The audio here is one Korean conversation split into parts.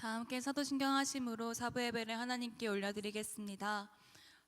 다 함께 사도신경 하심으로 사부 예배를 하나님께 올려드리겠습니다.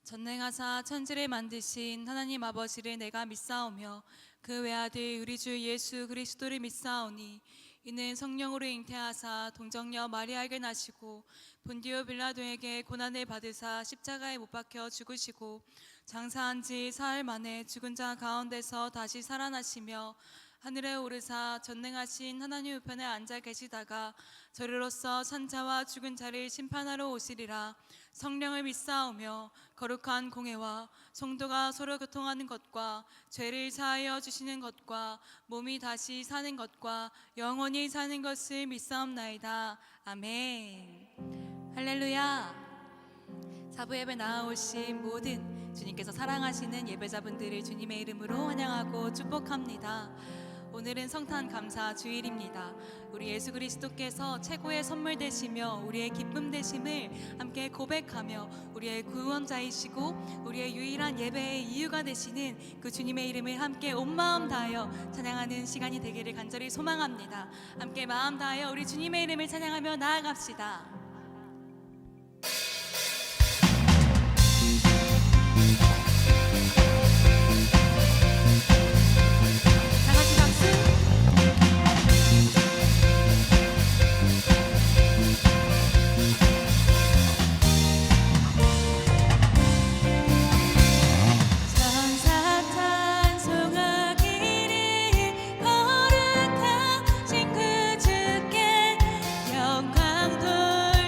전능하사 천지를 만드신 하나님 아버지를 내가 믿사오며 그 외아들 우리 주 예수 그리스도를 믿사오니 이는 성령으로 잉태하사 동정녀 마리아에게 나시고 본디오 빌라도에게 고난을 받으사 십자가에 못 박혀 죽으시고 장사한 지 사흘 만에 죽은 자 가운데서 다시 살아나시며 하늘에 오르사 전능하신 하나님 우편에 앉아 계시다가 저리로서 산자와 죽은 자를 심판하러 오시리라. 성령을 믿사오며 거룩한 공회와 성도가 서로 교통하는 것과 죄를 사하여 주시는 것과 몸이 다시 사는 것과 영원히 사는 것을 믿사옵나이다. 아멘. 할렐루야. 사부 예배 나아오신 모든 주님께서 사랑하시는 예배자분들을 주님의 이름으로 환영하고 축복합니다. 오늘은 성탄 감사 주일입니다. 우리 예수 그리스도께서 최고의 선물 되시며 우리의 기쁨 되심을 함께 고백하며 우리의 구원자이시고 우리의 유일한 예배의 이유가 되시는 그 주님의 이름을 함께 온 마음 다하여 찬양하는 시간이 되기를 간절히 소망합니다. 함께 마음 다하여 우리 주님의 이름을 찬양하며 나아갑시다. 거룩하신 그 주께 영광 돌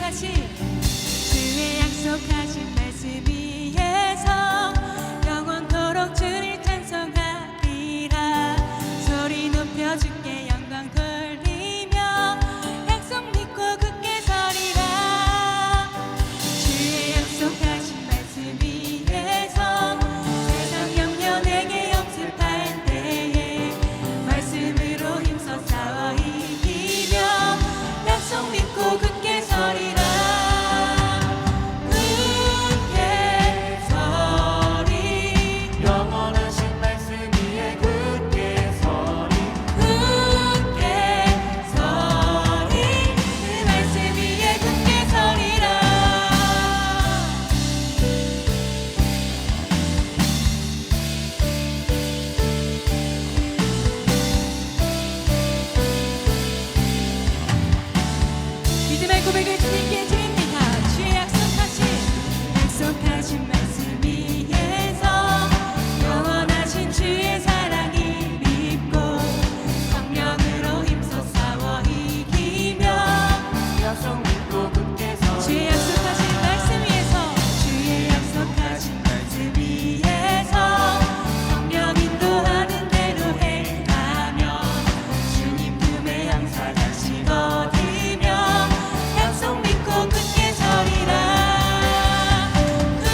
약속하신 주의 약속하신 말씀 위에서 영원토록 주를 찬송하리라. 소리 높여 주께 영광 돌리며 약속 믿고 굳게 서리라. 주의 약속하신 말씀 위에서 세상 염려 내게 염습할 때에 말씀으로 힘써 싸워 이기며 약속 믿고 굳게 서리라. 굳게 서리 영원하신 말씀 위에 굳게 서리 굳게 서리 그 말씀 위에 굳게 서리라. 믿음의 고백을 주님께 드립니다. 주의 약속하신 말씀 위에서 영원하신 주의 사랑이 믿고 성령으로 힘써 싸워 이기며 약속 믿고 굳게 서리 주의 약속하신 말씀 위에서 주의 약속하신 말씀 위에서 성령 인도하는 대로 행하며 주님 품에 항상 다시 얻으며 약속 믿고 굳게 서리라. 굳게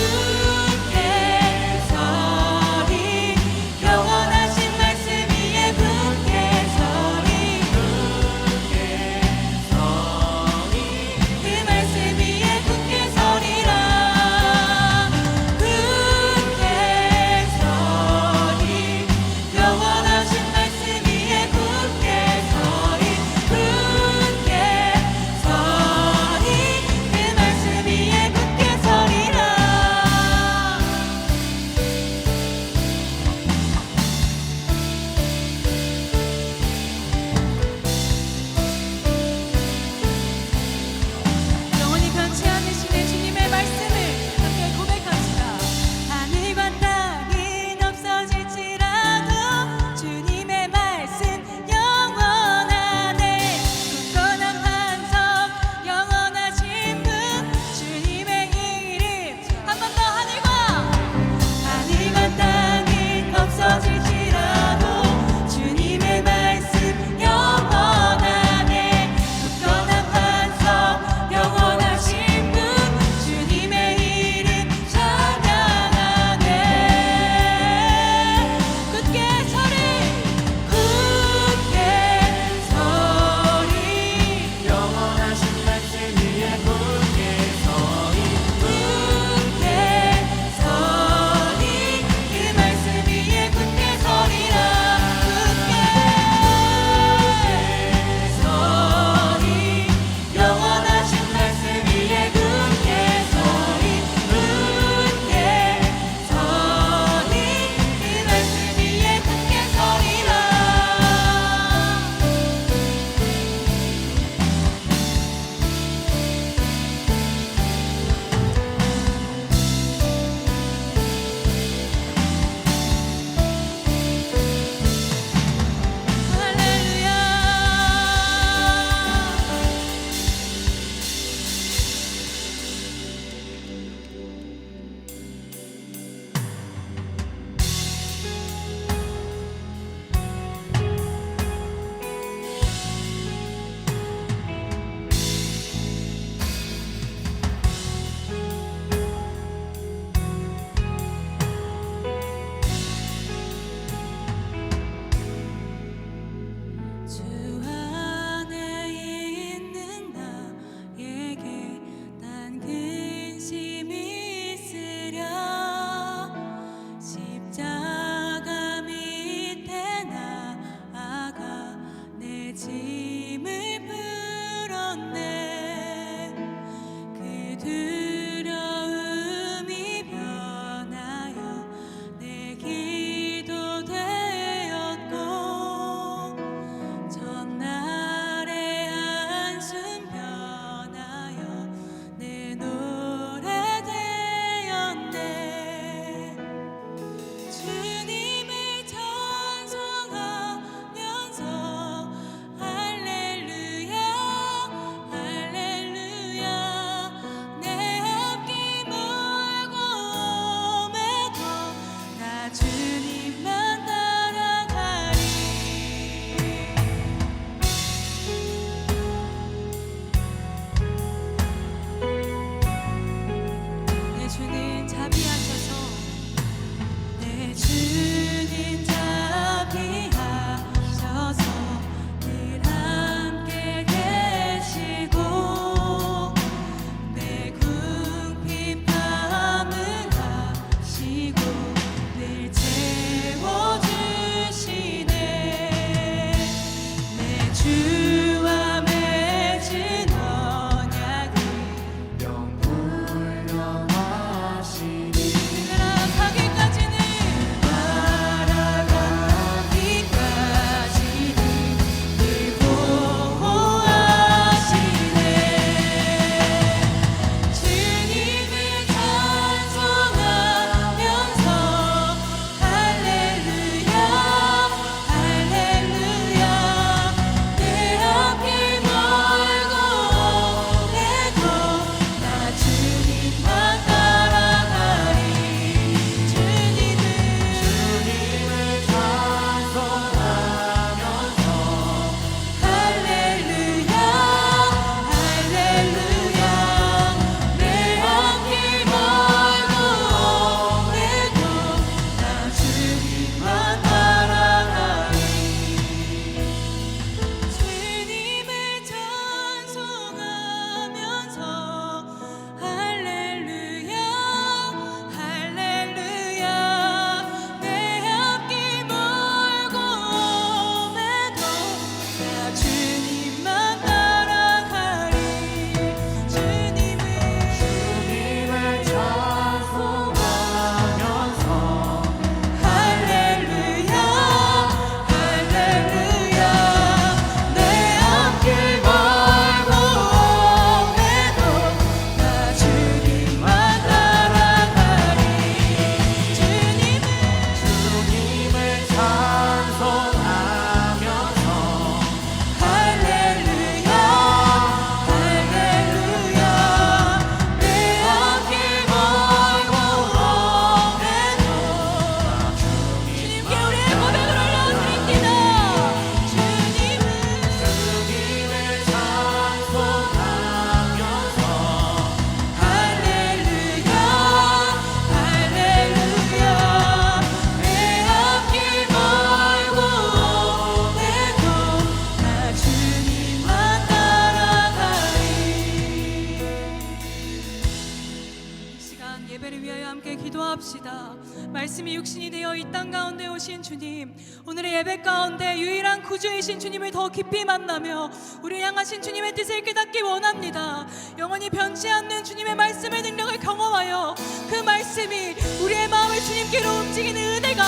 예배를 위하여 함께 기도합시다. 말씀이 육신이 되어 이 땅 가운데 오신 주님, 오늘의 예배 가운데 유일한 구주이신 주님을 더 깊이 만나며 우리 향하신 주님의 뜻을 깨닫기 원합니다. 영원히 변치 않는 주님의 말씀의 능력을 경험하여 그 말씀이 우리의 마음을 주님께로 움직이는 은혜가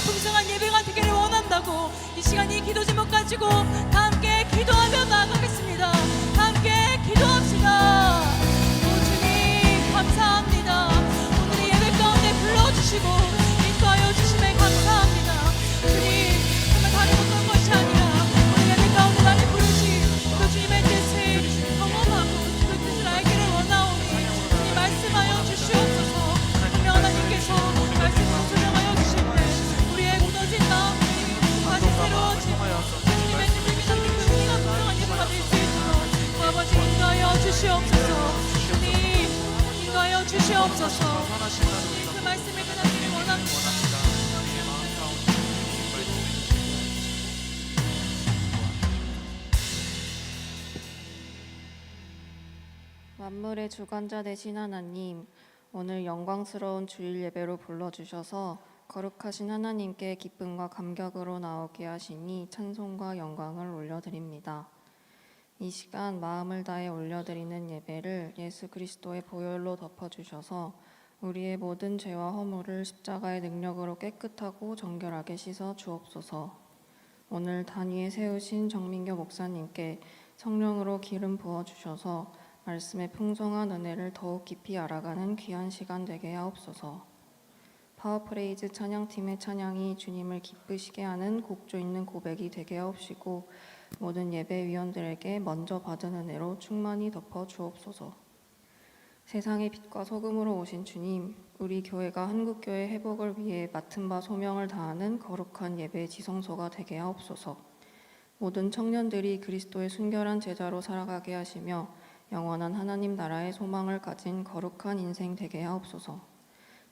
풍성한 예배가 되기를 원한다고 이 시간 이 기도 제목 가지고 다 함께 기도하며 나아가겠습니다. 다 함께 기도합시다. 오 주님 감사합니다. 오늘 예배 가운데 불러주시고 인도하여 주심에 감사합니다. 주님 정말 다른 어떤 것이 아니라 오늘 예배 가운데 나를 부르신 그 주님의 뜻을 경험하고 그 뜻을 알기를 원하오니 주님 말씀하여 주시옵소서. 분명 하나님께서 말씀으로 조명하여 주실 때 우리의 굳어진 마음이 다시 새로워지고 주님의 뜻을 깨닫는 그 은혜가 분명한 예배가 될 수 있도록 주 아버지 인도하여 주시옵소서. 주님 인도하여 주시옵소서. 주님 그 말씀을 깨닫기를 원합니다. 만물의 주관자 되신 하나님, 오늘 영광스러운 주일 예배로 불러주셔서 거룩하신 하나님께 기쁨과 감격으로 나오게 하시니 찬송과 영광을 올려드립니다. 이 시간 마음을 다해 올려드리는 예배를 예수 그리스도의 보혈로 덮어주셔서 우리의 모든 죄와 허물을 십자가의 능력으로 깨끗하고 정결하게 씻어 주옵소서. 오늘 단위에 세우신 정민교 목사님께 성령으로 기름 부어주셔서 말씀의 풍성한 은혜를 더욱 깊이 알아가는 귀한 시간 되게 하옵소서. 파워프레이즈 찬양팀의 찬양이 주님을 기쁘시게 하는 곡조 있는 고백이 되게 하옵시고 모든 예배위원들에게 먼저 받은 은혜로 충만히 덮어 주옵소서. 세상의 빛과 소금으로 오신 주님, 우리 교회가 한국교회 회복을 위해 맡은 바 소명을 다하는 거룩한 예배 지성소가 되게 하옵소서. 모든 청년들이 그리스도의 순결한 제자로 살아가게 하시며 영원한 하나님 나라의 소망을 가진 거룩한 인생 되게 하옵소서.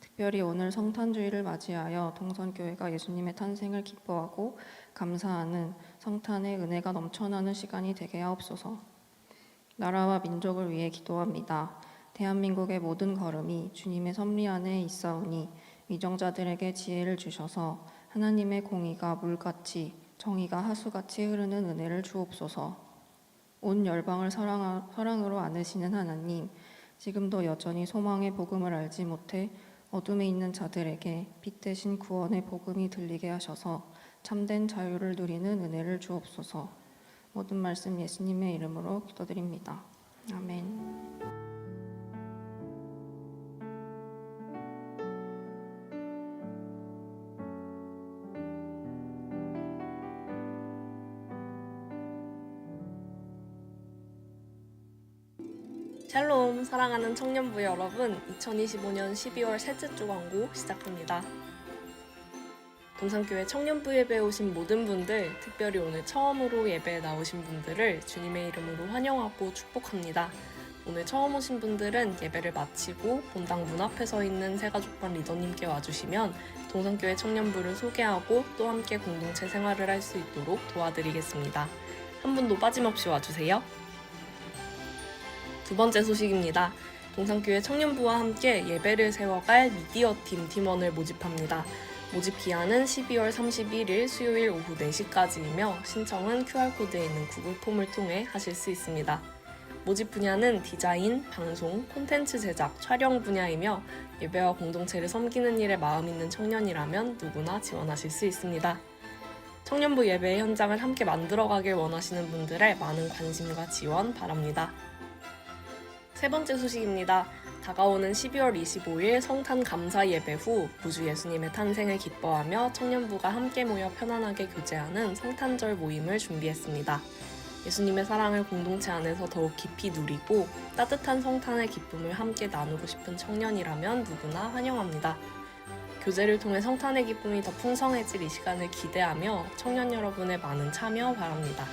특별히 오늘 성탄주의를 맞이하여 동선교회가 예수님의 탄생을 기뻐하고 감사하는 성탄의 은혜가 넘쳐나는 시간이 되게 하옵소서. 나라와 민족을 위해 기도합니다. 대한민국의 모든 걸음이 주님의 섭리 안에 있사오니 위정자들에게 지혜를 주셔서 하나님의 공의가 물같이 정의가 하수같이 흐르는 은혜를 주옵소서. 온 열방을 사랑으로 안으시는 하나님, 지금도 여전히 소망의 복음을 알지 못해 어둠에 있는 자들에게 빛 대신 구원의 복음이 들리게 하셔서 참된 자유를 누리는 은혜를 주옵소서. 모든 말씀 예수님의 이름으로 기도드립니다. 아멘. 샬롬, 사랑하는 청년부 여러분, 2025년 12월 셋째 주 광고 시작합니다. 동산교회 청년부 예배에 오신 모든 분들, 특별히 오늘 처음으로 예배에 나오신 분들을 주님의 이름으로 환영하고 축복합니다. 오늘 처음 오신 분들은 예배를 마치고 본당 문 앞에 서 있는 새가족반 리더님께 와주시면 동산교회 청년부를 소개하고 또 함께 공동체 생활을 할 수 있도록 도와드리겠습니다. 한 분도 빠짐없이 와주세요. 두 번째 소식입니다. 동산교회 청년부와 함께 예배를 세워갈 미디어팀 팀원을 모집합니다. 모집 기한은 12월 31일 수요일 오후 4시까지이며 신청은 QR코드에 있는 구글 폼을 통해 하실 수 있습니다. 모집 분야는 디자인, 방송, 콘텐츠 제작, 촬영 분야이며 예배와 공동체를 섬기는 일에 마음 있는 청년이라면 누구나 지원하실 수 있습니다. 청년부 예배의 현장을 함께 만들어가길 원하시는 분들의 많은 관심과 지원 바랍니다. 세 번째 소식입니다. 다가오는 12월 25일 성탄 감사 예배 후 구주 예수님의 탄생을 기뻐하며 청년부가 함께 모여 편안하게 교제하는 성탄절 모임을 준비했습니다. 예수님의 사랑을 공동체 안에서 더욱 깊이 누리고 따뜻한 성탄의 기쁨을 함께 나누고 싶은 청년이라면 누구나 환영합니다. 교제를 통해 성탄의 기쁨이 더 풍성해질 이 시간을 기대하며 청년 여러분의 많은 참여 바랍니다.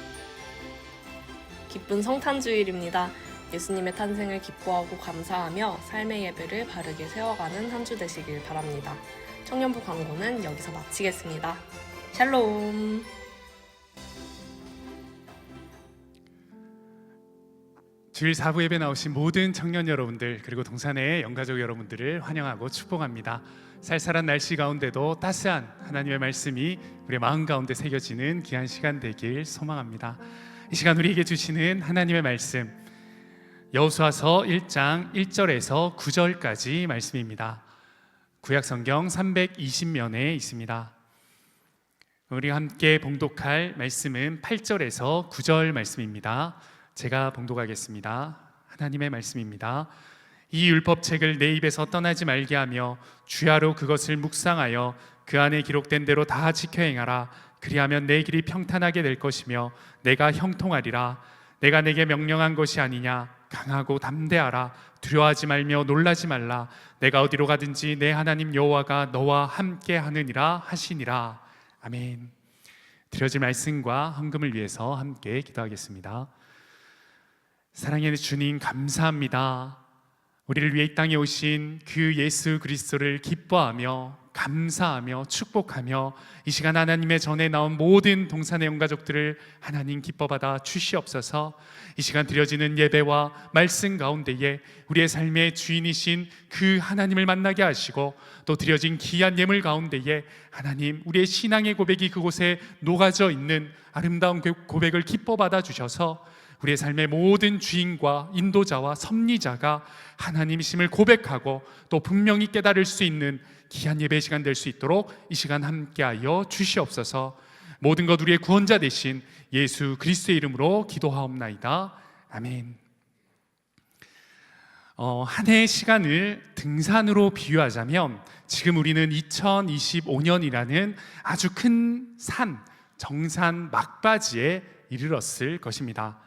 기쁜 성탄주일입니다. 예수님의 탄생을 기뻐하고 감사하며 삶의 예배를 바르게 세워가는 한 주 되시길 바랍니다. 청년부 광고는 여기서 마치겠습니다. 샬롬! 주일 4부 예배 나오신 모든 청년 여러분들, 그리고 동산의 영가족 여러분들을 환영하고 축복합니다. 쌀쌀한 날씨 가운데도 따스한 하나님의 말씀이 우리의 마음 가운데 새겨지는 귀한 시간 되길 소망합니다. 이 시간 우리에게 주시는 하나님의 말씀, 여호수아서 1장 1절에서 9절까지 말씀입니다. 구약 성경 320면에 있습니다. 우리가 함께 봉독할 말씀은 8절에서 9절 말씀입니다. 제가 봉독하겠습니다. 하나님의 말씀입니다. 이 율법책을 내 입에서 떠나지 말게 하며 주야로 그것을 묵상하여 그 안에 기록된 대로 다 지켜 행하라. 그리하면 내 길이 평탄하게 될 것이며 내가 형통하리라. 내가 내게 명령한 것이 아니냐. 강하고 담대하라. 두려워하지 말며 놀라지 말라. 내가 어디로 가든지 내 하나님 여호와가 너와 함께 하느니라 하시니라. 아멘. 드려질 말씀과 헌금을 위해서 함께 기도하겠습니다. 사랑의 주님, 감사합니다. 우리를 위해 이 땅에 오신 그 예수 그리스도를 기뻐하며 감사하며 축복하며 이 시간 하나님의 전에 나온 모든 동산의 영가족들을 하나님 기뻐받아 주시옵소서. 이 시간 드려지는 예배와 말씀 가운데에 우리의 삶의 주인이신 그 하나님을 만나게 하시고, 또 드려진 귀한 예물 가운데에 하나님 우리의 신앙의 고백이 그곳에 녹아져 있는 아름다운 고백을 기뻐받아 주셔서 우리의 삶의 모든 주인과 인도자와 섭리자가 하나님이심을 고백하고 또 분명히 깨달을 수 있는 귀한 예배 시간 될 수 있도록 이 시간 함께하여 주시옵소서. 모든 것 우리의 구원자 되신 예수 그리스도의 이름으로 기도하옵나이다. 아멘. 한 해의 시간을 등산으로 비유하자면 지금 우리는 2025년이라는 아주 큰 산, 정산 막바지에 이르렀을 것입니다.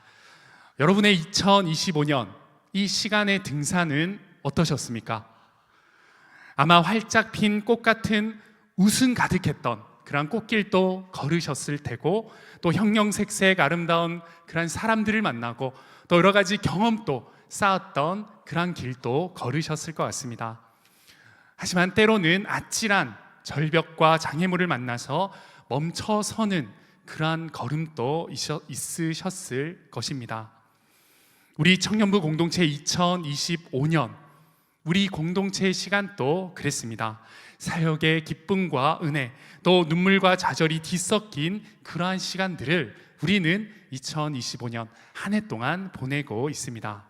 여러분의 2025년 이 시간의 등산은 어떠셨습니까? 아마 활짝 핀 꽃 같은 웃음 가득했던 그런 꽃길도 걸으셨을 테고, 또 형형색색 아름다운 그런 사람들을 만나고 또 여러 가지 경험도 쌓았던 그런 길도 걸으셨을 것 같습니다. 하지만 때로는 아찔한 절벽과 장애물을 만나서 멈춰서는 그러한 걸음도 있으셨을 것입니다. 우리 청년부 공동체 2025년 우리 공동체의 시간도 그랬습니다. 사역의 기쁨과 은혜, 또 눈물과 좌절이 뒤섞인 그러한 시간들을 우리는 2025년 한 해 동안 보내고 있습니다.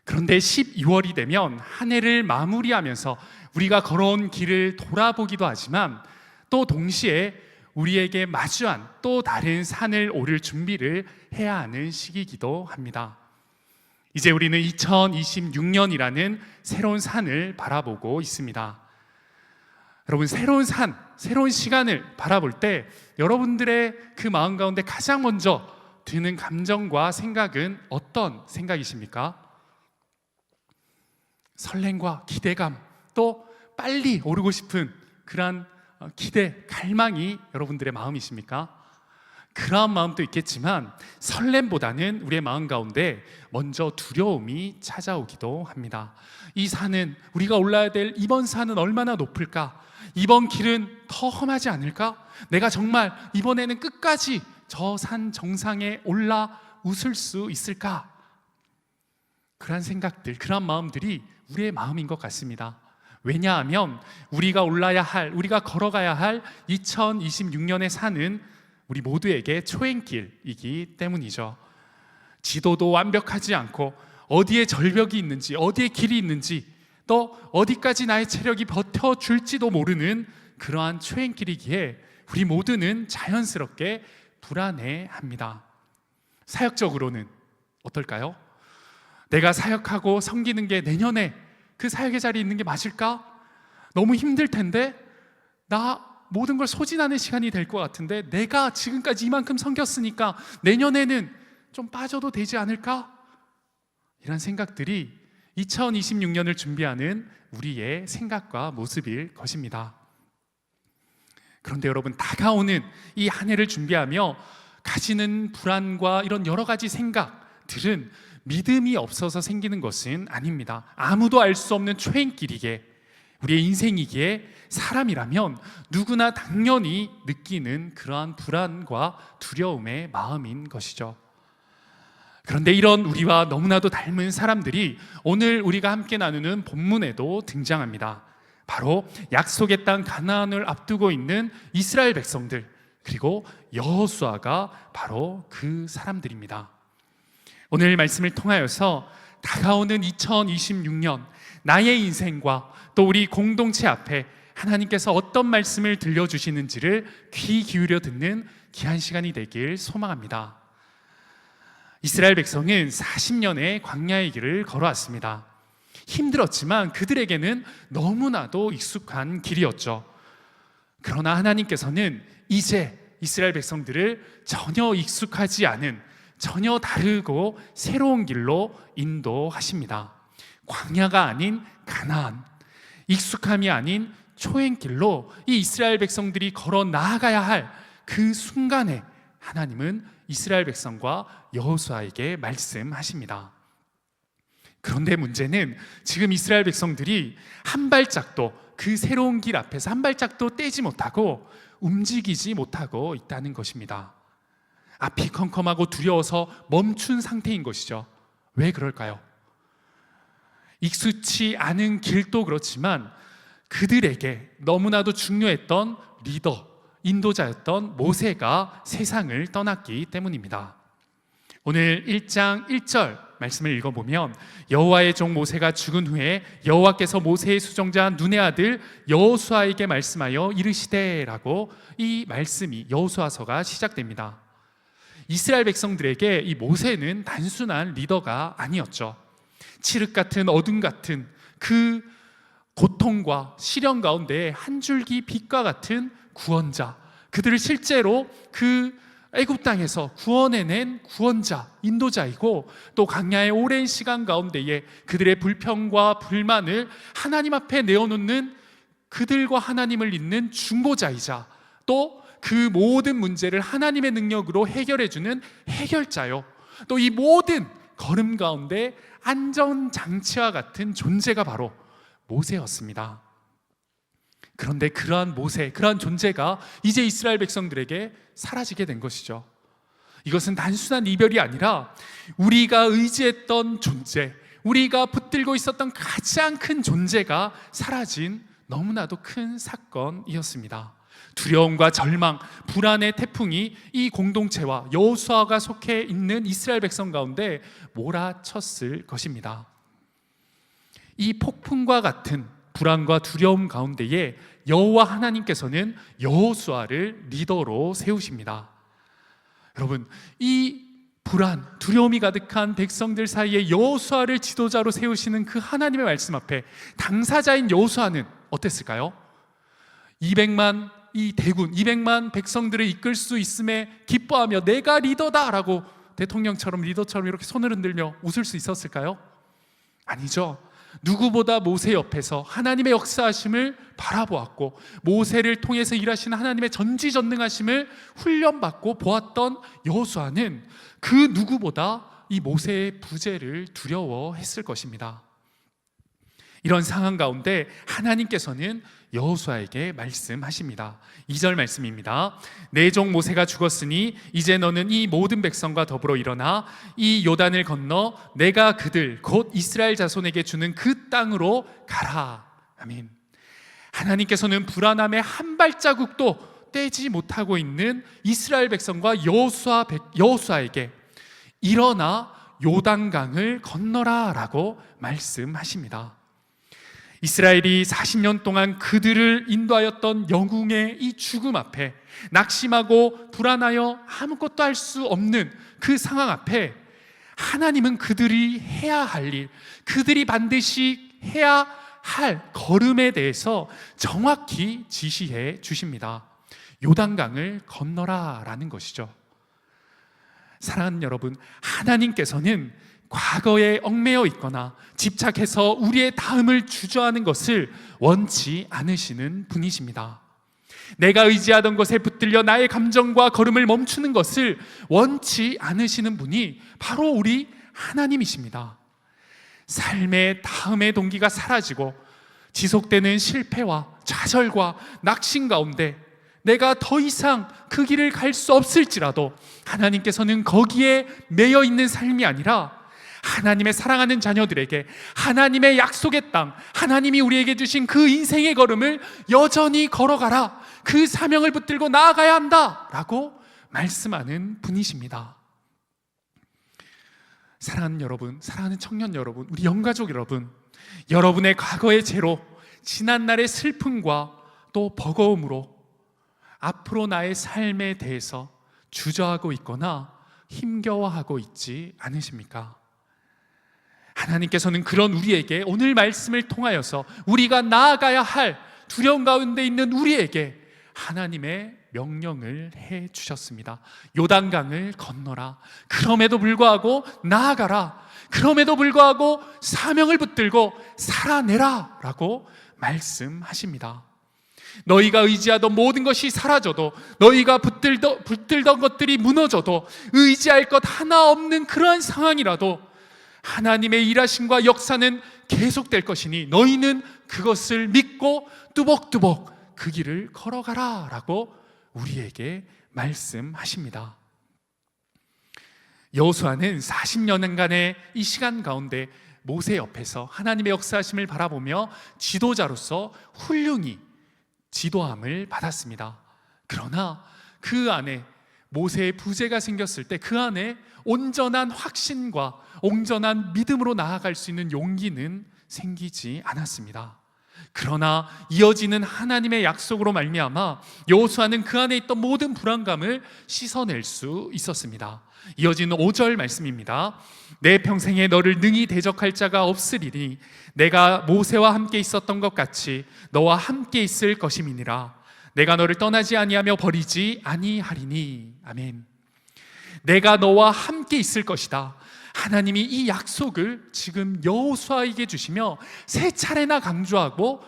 그런데 12월이 되면 한 해를 마무리하면서 우리가 걸어온 길을 돌아보기도 하지만, 또 동시에 우리에게 마주한 또 다른 산을 오를 준비를 해야 하는 시기이기도 합니다. 이제 우리는 2026년이라는 새로운 산을 바라보고 있습니다. 여러분, 새로운 산, 새로운 시간을 바라볼 때 여러분들의 그 마음 가운데 가장 먼저 드는 감정과 생각은 어떤 생각이십니까? 설렘과 기대감, 또 빨리 오르고 싶은 그런 기대, 갈망이 여러분들의 마음이십니까? 그러한 마음도 있겠지만 설렘보다는 우리의 마음 가운데 먼저 두려움이 찾아오기도 합니다. 이 산은, 우리가 올라야 될 이번 산은 얼마나 높을까? 이번 길은 더 험하지 않을까? 내가 정말 이번에는 끝까지 저 산 정상에 올라 웃을 수 있을까? 그러한 생각들, 그러한 마음들이 우리의 마음인 것 같습니다. 왜냐하면 우리가 올라야 할, 우리가 걸어가야 할 2026년의 산은 우리 모두에게 초행길이기 때문이죠. 지도도 완벽하지 않고 어디에 절벽이 있는지, 어디에 길이 있는지, 또 어디까지 나의 체력이 버텨줄지도 모르는 그러한 초행길이기에 우리 모두는 자연스럽게 불안해합니다. 사역적으로는 어떨까요? 내가 사역하고 섬기는 게 내년에 그 사역의 자리에 있는 게 맞을까? 너무 힘들 텐데, 나 모든 걸 소진하는 시간이 될 것 같은데, 내가 지금까지 이만큼 섬겼으니까 내년에는 좀 빠져도 되지 않을까? 이런 생각들이 2026년을 준비하는 우리의 생각과 모습일 것입니다. 그런데 여러분, 다가오는 이 한 해를 준비하며 가지는 불안과 이런 여러 가지 생각들은 믿음이 없어서 생기는 것은 아닙니다. 아무도 알 수 없는 초행길이기에, 우리의 인생이기에 사람이라면 누구나 당연히 느끼는 그러한 불안과 두려움의 마음인 것이죠. 그런데 이런 우리와 너무나도 닮은 사람들이 오늘 우리가 함께 나누는 본문에도 등장합니다. 바로 약속의 땅 가나안을 앞두고 있는 이스라엘 백성들, 그리고 여호수아가 바로 그 사람들입니다. 오늘 말씀을 통하여서 다가오는 2026년 나의 인생과 또 우리 공동체 앞에 하나님께서 어떤 말씀을 들려주시는지를 귀 기울여 듣는 귀한 시간이 되길 소망합니다. 이스라엘 백성은 40년의 광야의 길을 걸어왔습니다. 힘들었지만 그들에게는 너무나도 익숙한 길이었죠. 그러나 하나님께서는 이제 이스라엘 백성들을 전혀 익숙하지 않은, 전혀 다르고 새로운 길로 인도하십니다. 광야가 아닌 가나안, 익숙함이 아닌 초행길로 이 이스라엘 백성들이 걸어 나아가야 할 그 순간에 하나님은 이스라엘 백성과 여호수아에게 말씀하십니다. 그런데 문제는 지금 이스라엘 백성들이 한 발짝도, 그 새로운 길 앞에서 한 발짝도 떼지 못하고 움직이지 못하고 있다는 것입니다. 앞이 컴컴하고 두려워서 멈춘 상태인 것이죠. 왜 그럴까요? 익숙치 않은 길도 그렇지만 그들에게 너무나도 중요했던 리더, 인도자였던 모세가 세상을 떠났기 때문입니다. 오늘 1장 1절 말씀을 읽어보면 여호와의 종 모세가 죽은 후에 여호와께서 모세의 수종자 눈의 아들 여호수아에게 말씀하여 이르시되 라고 이 말씀이, 여호수아서가 시작됩니다. 이스라엘 백성들에게 이 모세는 단순한 리더가 아니었죠. 칠흑 같은 어둠 같은 그 고통과 시련 가운데 한 줄기 빛과 같은 구원자, 그들을 실제로 그 애굽 땅에서 구원해낸 구원자, 인도자이고, 또 광야의 오랜 시간 가운데에 그들의 불평과 불만을 하나님 앞에 내어놓는, 그들과 하나님을 잇는 중보자이자, 또 그 모든 문제를 하나님의 능력으로 해결해주는 해결자요, 또 이 모든 걸음 가운데 안전장치와 같은 존재가 바로 모세였습니다. 그런데 그러한 모세, 그러한 존재가 이제 이스라엘 백성들에게 사라지게 된 것이죠. 이것은 단순한 이별이 아니라 우리가 의지했던 존재, 우리가 붙들고 있었던 가장 큰 존재가 사라진 너무나도 큰 사건이었습니다. 두려움과 절망, 불안의 태풍이 이 공동체와 여호수아가 속해 있는 이스라엘 백성 가운데 몰아쳤을 것입니다. 이 폭풍과 같은 불안과 두려움 가운데에 여호와 하나님께서는 여호수아를 리더로 세우십니다. 여러분, 이 불안, 두려움이 가득한 백성들 사이에 여호수아를 지도자로 세우시는 그 하나님의 말씀 앞에 당사자인 여호수아는 어땠을까요? 200만 이 대군, 200만 백성들을 이끌 수 있음에 기뻐하며 내가 리더다라고 대통령처럼, 리더처럼 이렇게 손을 흔들며 웃을 수 있었을까요? 아니죠. 누구보다 모세 옆에서 하나님의 역사하심을 바라보았고, 모세를 통해서 일하시는 하나님의 전지전능하심을 훈련받고 보았던 여호수아는 그 누구보다 이 모세의 부재를 두려워했을 것입니다. 이런 상황 가운데 하나님께서는 여호수아에게 말씀하십니다. 2절 말씀입니다. 내 종 모세가 죽었으니 이제 너는 이 모든 백성과 더불어 일어나 이 요단을 건너 내가 그들 곧 이스라엘 자손에게 주는 그 땅으로 가라. 아멘. 하나님께서는 불안함에 한 발자국도 떼지 못하고 있는 이스라엘 백성과 여호수아에게 일어나 요단강을 건너라 라고 말씀하십니다. 이스라엘이 40년 동안 그들을 인도하였던 영웅의 이 죽음 앞에, 낙심하고 불안하여 아무것도 할 수 없는 그 상황 앞에 하나님은 그들이 해야 할 일, 그들이 반드시 해야 할 걸음에 대해서 정확히 지시해 주십니다. 요단강을 건너라 라는 것이죠. 사랑하는 여러분, 하나님께서는 과거에 얽매여 있거나 집착해서 우리의 다음을 주저하는 것을 원치 않으시는 분이십니다. 내가 의지하던 것에 붙들려 나의 감정과 걸음을 멈추는 것을 원치 않으시는 분이 바로 우리 하나님이십니다. 삶의 다음의 동기가 사라지고 지속되는 실패와 좌절과 낙심 가운데 내가 더 이상 그 길을 갈 수 없을지라도 하나님께서는 거기에 매여 있는 삶이 아니라 하나님의 사랑하는 자녀들에게 하나님의 약속의 땅, 하나님이 우리에게 주신 그 인생의 걸음을 여전히 걸어가라, 그 사명을 붙들고 나아가야 한다 라고 말씀하는 분이십니다. 사랑하는 여러분, 사랑하는 청년 여러분, 우리 영가족 여러분, 여러분의 과거의 죄로, 지난날의 슬픔과 또 버거움으로 앞으로 나의 삶에 대해서 주저하고 있거나 힘겨워하고 있지 않으십니까? 하나님께서는 그런 우리에게 오늘 말씀을 통하여서 우리가 나아가야 할 두려움 가운데 있는 우리에게 하나님의 명령을 해 주셨습니다. 요단강을 건너라. 그럼에도 불구하고 나아가라. 그럼에도 불구하고 사명을 붙들고 살아내라 라고 말씀하십니다. 너희가 의지하던 모든 것이 사라져도, 너희가 붙들던 것들이 무너져도, 의지할 것 하나 없는 그러한 상황이라도 하나님의 일하심과 역사는 계속될 것이니 너희는 그것을 믿고 뚜벅뚜벅 그 길을 걸어가라 라고 우리에게 말씀하십니다. 여호수아는 40년간의 이 시간 가운데 모세 옆에서 하나님의 역사하심을 바라보며 지도자로서 훌륭히 지도함을 받았습니다. 그러나 그 안에 모세의 부재가 생겼을 때 그 안에 온전한 확신과 온전한 믿음으로 나아갈 수 있는 용기는 생기지 않았습니다. 그러나 이어지는 하나님의 약속으로 말미암아 여호수아는 그 안에 있던 모든 불안감을 씻어낼 수 있었습니다. 이어지는 5절 말씀입니다. 내 평생에 너를 능히 대적할 자가 없으리니 내가 모세와 함께 있었던 것 같이 너와 함께 있을 것임이니라. 내가 너를 떠나지 아니하며 버리지 아니하리니. 아멘. 내가 너와 함께 있을 것이다. 하나님이 이 약속을 지금 여호수아에게 주시며 세 차례나 강조하며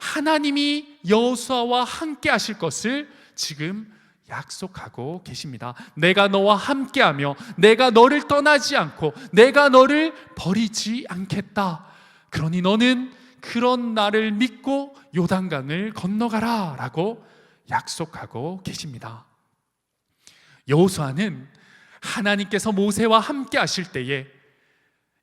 하나님이 여호수아와 함께 하실 것을 지금 약속하고 계십니다. 내가 너와 함께하며 내가 너를 떠나지 않고 내가 너를 버리지 않겠다. 그러니 너는 그런 나를 믿고 요단강을 건너가라 라고 약속하고 계십니다. 여호수아는 하나님께서 모세와 함께 하실 때에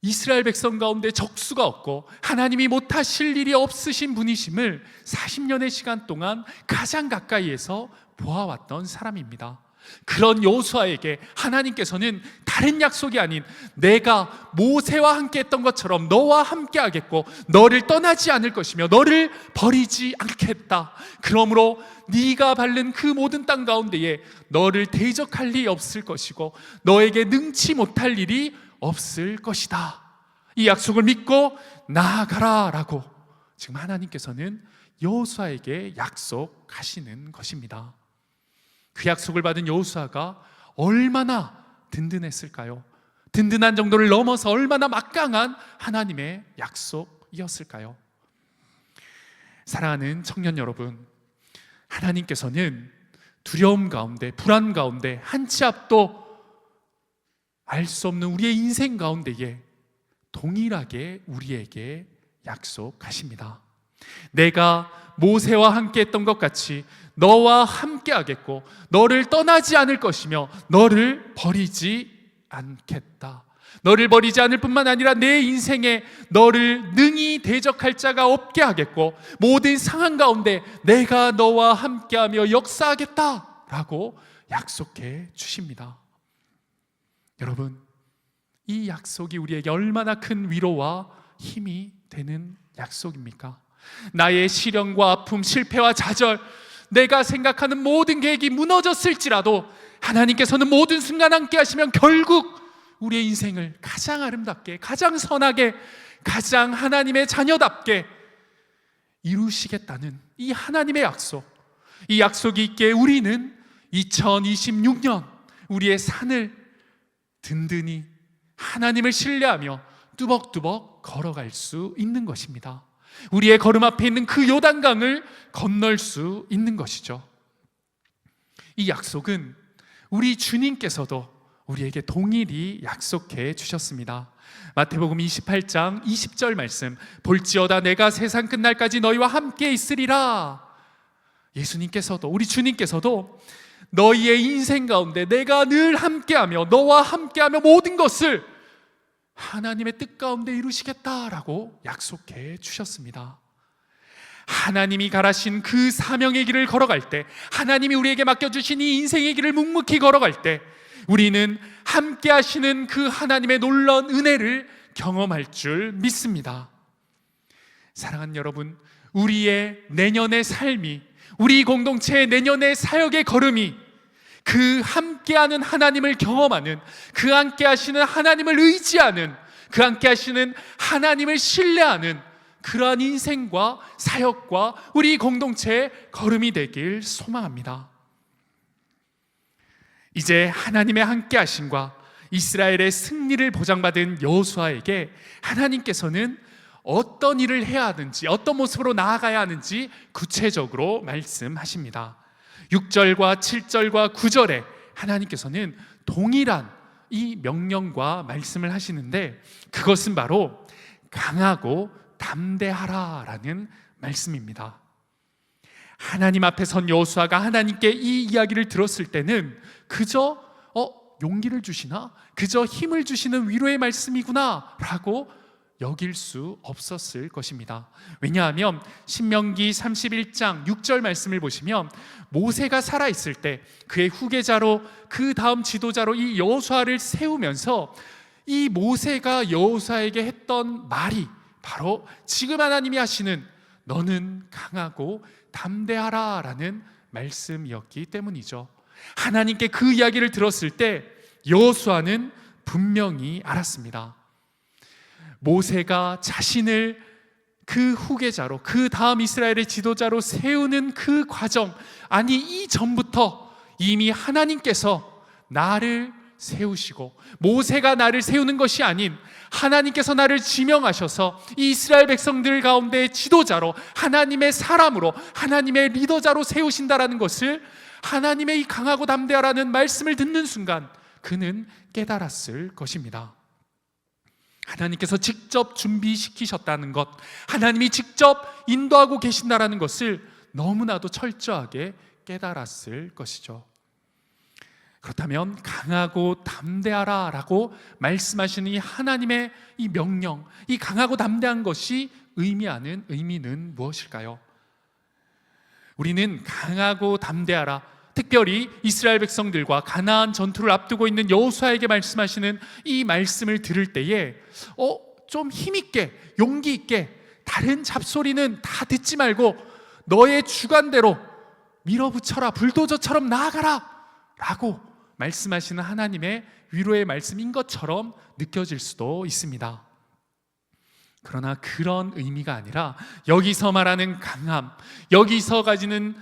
이스라엘 백성 가운데 적수가 없고 하나님이 못하실 일이 없으신 분이심을 40년의 시간 동안 가장 가까이에서 보아왔던 사람입니다. 그런 여호수아에게 하나님께서는 다른 약속이 아닌 내가 모세와 함께 했던 것처럼 너와 함께 하겠고 너를 떠나지 않을 것이며 너를 버리지 않겠다. 그러므로 네가 밟는 그 모든 땅 가운데에 너를 대적할 일이 없을 것이고 너에게 능치 못할 일이 없을 것이다. 이 약속을 믿고 나아가라 라고 지금 하나님께서는 여호수아에게 약속하시는 것입니다. 그 약속을 받은 여호수아가 얼마나 든든했을까요? 든든한 정도를 넘어서 얼마나 막강한 하나님의 약속이었을까요? 사랑하는 청년 여러분, 하나님께서는 두려움 가운데, 불안 가운데, 한 치 앞도 알 수 없는 우리의 인생 가운데에 동일하게 우리에게 약속하십니다. 내가 모세와 함께 했던 것 같이 너와 함께 하겠고 너를 떠나지 않을 것이며 너를 버리지 않겠다. 너를 버리지 않을 뿐만 아니라 내 인생에 너를 능히 대적할 자가 없게 하겠고 모든 상황 가운데 내가 너와 함께하며 역사하겠다 라고 약속해 주십니다. 여러분, 이 약속이 우리에게 얼마나 큰 위로와 힘이 되는 약속입니까? 나의 시련과 아픔, 실패와 좌절, 내가 생각하는 모든 계획이 무너졌을지라도 하나님께서는 모든 순간 함께 하시면 결국 우리의 인생을 가장 아름답게, 가장 선하게, 가장 하나님의 자녀답게 이루시겠다는 이 하나님의 약속, 이 약속이 있기에 우리는 2026년 우리의 산을 든든히 하나님을 신뢰하며 뚜벅뚜벅 걸어갈 수 있는 것입니다. 우리의 걸음 앞에 있는 그 요단강을 건널 수 있는 것이죠. 이 약속은 우리 주님께서도 우리에게 동일히 약속해 주셨습니다. 마태복음 28장 20절 말씀, 볼지어다 내가 세상 끝날까지 너희와 함께 있으리라. 예수님께서도, 우리 주님께서도 너희의 인생 가운데 내가 늘 함께하며 너와 함께하며 모든 것을 하나님의 뜻 가운데 이루시겠다라고 약속해 주셨습니다. 하나님이 가라신 그 사명의 길을 걸어갈 때, 하나님이 우리에게 맡겨주신 이 인생의 길을 묵묵히 걸어갈 때 우리는 함께 하시는 그 하나님의 놀라운 은혜를 경험할 줄 믿습니다. 사랑하는 여러분, 우리의 내년의 삶이, 우리 공동체의 내년의 사역의 걸음이 그 함께하는 하나님을 경험하는, 그 함께 하시는 하나님을 의지하는, 그 함께 하시는 하나님을 신뢰하는 그러한 인생과 사역과 우리 공동체의 걸음이 되길 소망합니다. 이제 하나님의 함께 하심과 이스라엘의 승리를 보장받은 여호수아에게 하나님께서는 어떤 일을 해야 하는지, 어떤 모습으로 나아가야 하는지 구체적으로 말씀하십니다. 6절과 7절과 9절에 하나님께서는 동일한 이 명령과 말씀을 하시는데, 그것은 바로 강하고 담대하라라는 말씀입니다. 하나님 앞에 선 여호수아가 하나님께 이 이야기를 들었을 때는 그저 용기를 주시나, 그저 힘을 주시는 위로의 말씀이구나 라고 여길 수 없었을 것입니다. 왜냐하면 신명기 31장 6절 말씀을 보시면 모세가 살아있을 때 그의 후계자로, 그 다음 지도자로 이 여호수아를 세우면서 이 모세가 여호수아에게 했던 말이 바로 지금 하나님이 하시는 너는 강하고 담대하라 라는 말씀이었기 때문이죠. 하나님께 그 이야기를 들었을 때 여호수아는 분명히 알았습니다. 모세가 자신을 그 후계자로, 그 다음 이스라엘의 지도자로 세우는 그 과정, 아니 이전부터 이미 하나님께서 나를 세우시고, 모세가 나를 세우는 것이 아닌 하나님께서 나를 지명하셔서 이 이스라엘 백성들 가운데 지도자로, 하나님의 사람으로, 하나님의 리더자로 세우신다라는 것을, 하나님의 이 강하고 담대하라는 말씀을 듣는 순간 그는 깨달았을 것입니다. 하나님께서 직접 준비시키셨다는 것, 하나님이 직접 인도하고 계신다라는 것을 너무나도 철저하게 깨달았을 것이죠. 그렇다면 강하고 담대하라 라고 말씀하시는 이 하나님의 이 명령, 이 강하고 담대한 것이 의미하는 의미는 무엇일까요? 우리는 강하고 담대하라, 특별히 이스라엘 백성들과 가나안 전투를 앞두고 있는 여호수아에게 말씀하시는 이 말씀을 들을 때에 좀 힘있게, 용기 있게 다른 잡소리는 다 듣지 말고 너의 주관대로 밀어붙여라, 불도저처럼 나아가라 라고 말씀하시는 하나님의 위로의 말씀인 것처럼 느껴질 수도 있습니다. 그러나 그런 의미가 아니라 여기서 말하는 강함, 여기서 가지는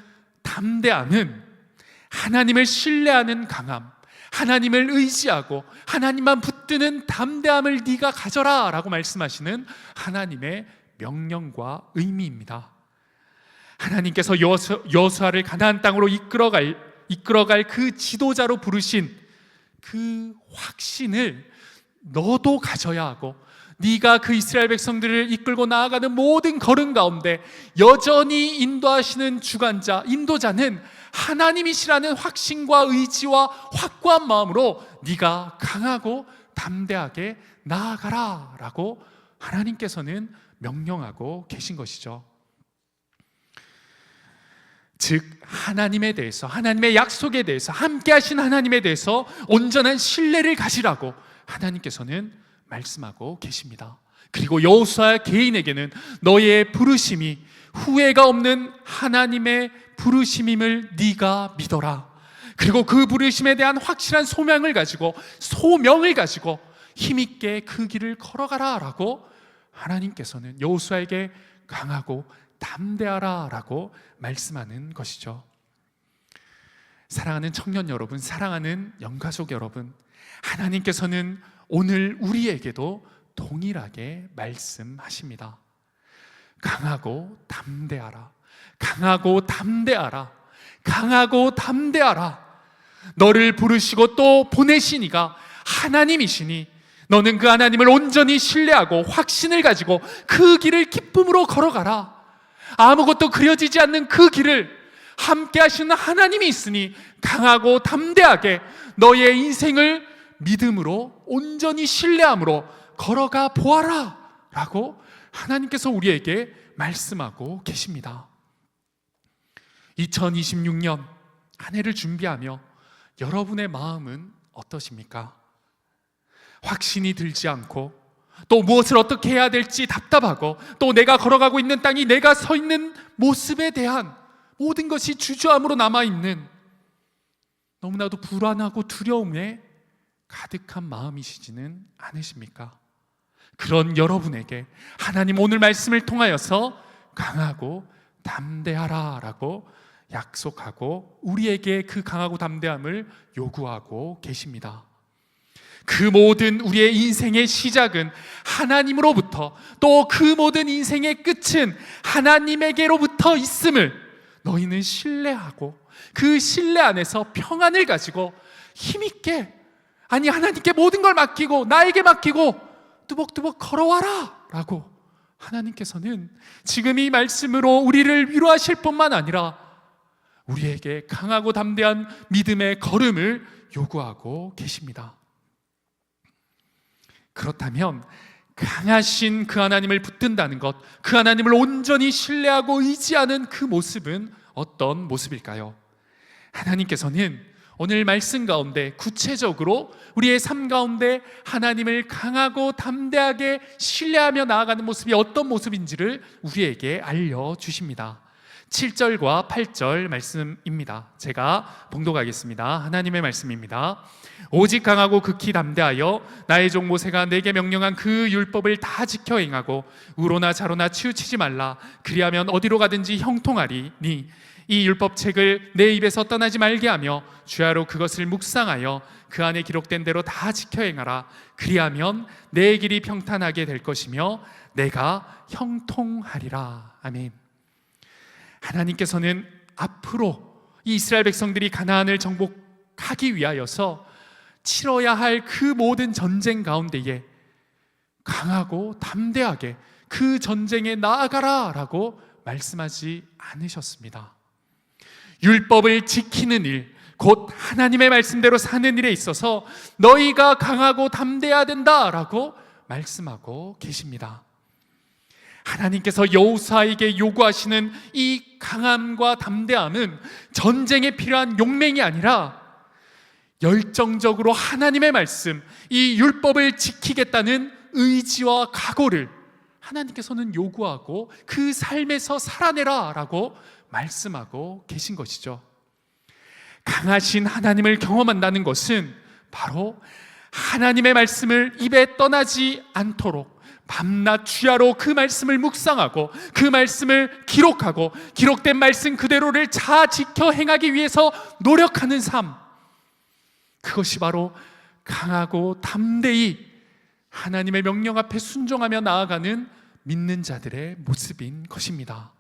담대함은 하나님을 신뢰하는 강함, 하나님을 의지하고 하나님만 붙드는 담대함을 네가 가져라 라고 말씀하시는 하나님의 명령과 의미입니다. 하나님께서 여호수아를 가나안 땅으로 이끌어갈 그 지도자로 부르신 그 확신을 너도 가져야 하고, 네가 그 이스라엘 백성들을 이끌고 나아가는 모든 걸음 가운데 여전히 인도하시는 주관자, 인도자는 하나님이시라는 확신과 의지와 확고한 마음으로 네가 강하고 담대하게 나아가라 라고 하나님께서는 명령하고 계신 것이죠. 즉 하나님에 대해서, 하나님의 약속에 대해서, 함께 하신 하나님에 대해서 온전한 신뢰를 가지라고 하나님께서는 말씀하고 계십니다. 그리고 여호수아 개인에게는 너의 부르심이 후회가 없는 하나님의 부르심임을 네가 믿어라. 그리고 그 부르심에 대한 확실한 소명을 가지고 힘있게 그 길을 걸어가라 라고 하나님께서는 여호수아에게 강하고 담대하라 라고 말씀하는 것이죠. 사랑하는 청년 여러분, 사랑하는 영가족 여러분, 하나님께서는 오늘 우리에게도 동일하게 말씀하십니다. 강하고 담대하라, 강하고 담대하라, 강하고 담대하라. 너를 부르시고 또 보내신 이가 하나님이시니 너는 그 하나님을 온전히 신뢰하고 확신을 가지고 그 길을 기쁨으로 걸어가라. 아무것도 그려지지 않는 그 길을 함께 하시는 하나님이 있으니 강하고 담대하게 너의 인생을 믿음으로 온전히 신뢰함으로 걸어가 보아라 라고 하나님께서 우리에게 말씀하고 계십니다. 2026년 한 해를 준비하며 여러분의 마음은 어떠십니까? 확신이 들지 않고 또 무엇을 어떻게 해야 될지 답답하고 또 내가 걸어가고 있는 땅이 내가 서 있는 모습에 대한 모든 것이 주저함으로 남아있는 너무나도 불안하고 두려움에 가득한 마음이시지는 않으십니까? 그런 여러분에게 하나님 오늘 말씀을 통하여서 강하고 담대하라 라고 약속하고 우리에게 그 강하고 담대함을 요구하고 계십니다. 그 모든 우리의 인생의 시작은 하나님으로부터 또 그 모든 인생의 끝은 하나님에게로부터 있음을 너희는 신뢰하고 그 신뢰 안에서 평안을 가지고 힘있게 하나님께 모든 걸 맡기고 나에게 맡기고 뚜벅뚜벅 걸어와라 라고 하나님께서는 지금 이 말씀으로 우리를 위로하실 뿐만 아니라 우리에게 강하고 담대한 믿음의 걸음을 요구하고 계십니다. 그렇다면 강하신 그 하나님을 붙든다는 것, 그 하나님을 온전히 신뢰하고 의지하는 그 모습은 어떤 모습일까요? 하나님께서는 오늘 말씀 가운데 구체적으로 우리의 삶 가운데 하나님을 강하고 담대하게 신뢰하며 나아가는 모습이 어떤 모습인지를 우리에게 알려주십니다. 7절과 8절 말씀입니다. 제가 봉독하겠습니다. 하나님의 말씀입니다. 오직 강하고 극히 담대하여 나의 종 모세가 내게 명령한 그 율법을 다 지켜 행하고 우로나 좌로나 치우치지 말라. 그리하면 어디로 가든지 형통하리니 이 율법책을 내 입에서 떠나지 말게 하며 주야로 그것을 묵상하여 그 안에 기록된 대로 다 지켜 행하라. 그리하면 내 길이 평탄하게 될 것이며 내가 형통하리라. 아멘. 하나님께서는 앞으로 이 이스라엘 백성들이 가나안을 정복하기 위하여서 치러야 할 그 모든 전쟁 가운데에 강하고 담대하게 그 전쟁에 나아가라 라고 말씀하지 않으셨습니다. 율법을 지키는 일, 곧 하나님의 말씀대로 사는 일에 있어서 너희가 강하고 담대해야 된다라고 말씀하고 계십니다. 하나님께서 여호수아에게 요구하시는 이 강함과 담대함은 전쟁에 필요한 용맹이 아니라 열정적으로 하나님의 말씀, 이 율법을 지키겠다는 의지와 각오를 하나님께서는 요구하고 그 삶에서 살아내라 라고 말씀하고 계신 것이죠. 강하신 하나님을 경험한다는 것은 바로 하나님의 말씀을 입에 떠나지 않도록 밤낮 주야로 그 말씀을 묵상하고 그 말씀을 기록하고 기록된 말씀 그대로를 잘 지켜 행하기 위해서 노력하는 삶, 그것이 바로 강하고 담대히 하나님의 명령 앞에 순종하며 나아가는 믿는 자들의 모습인 것입니다.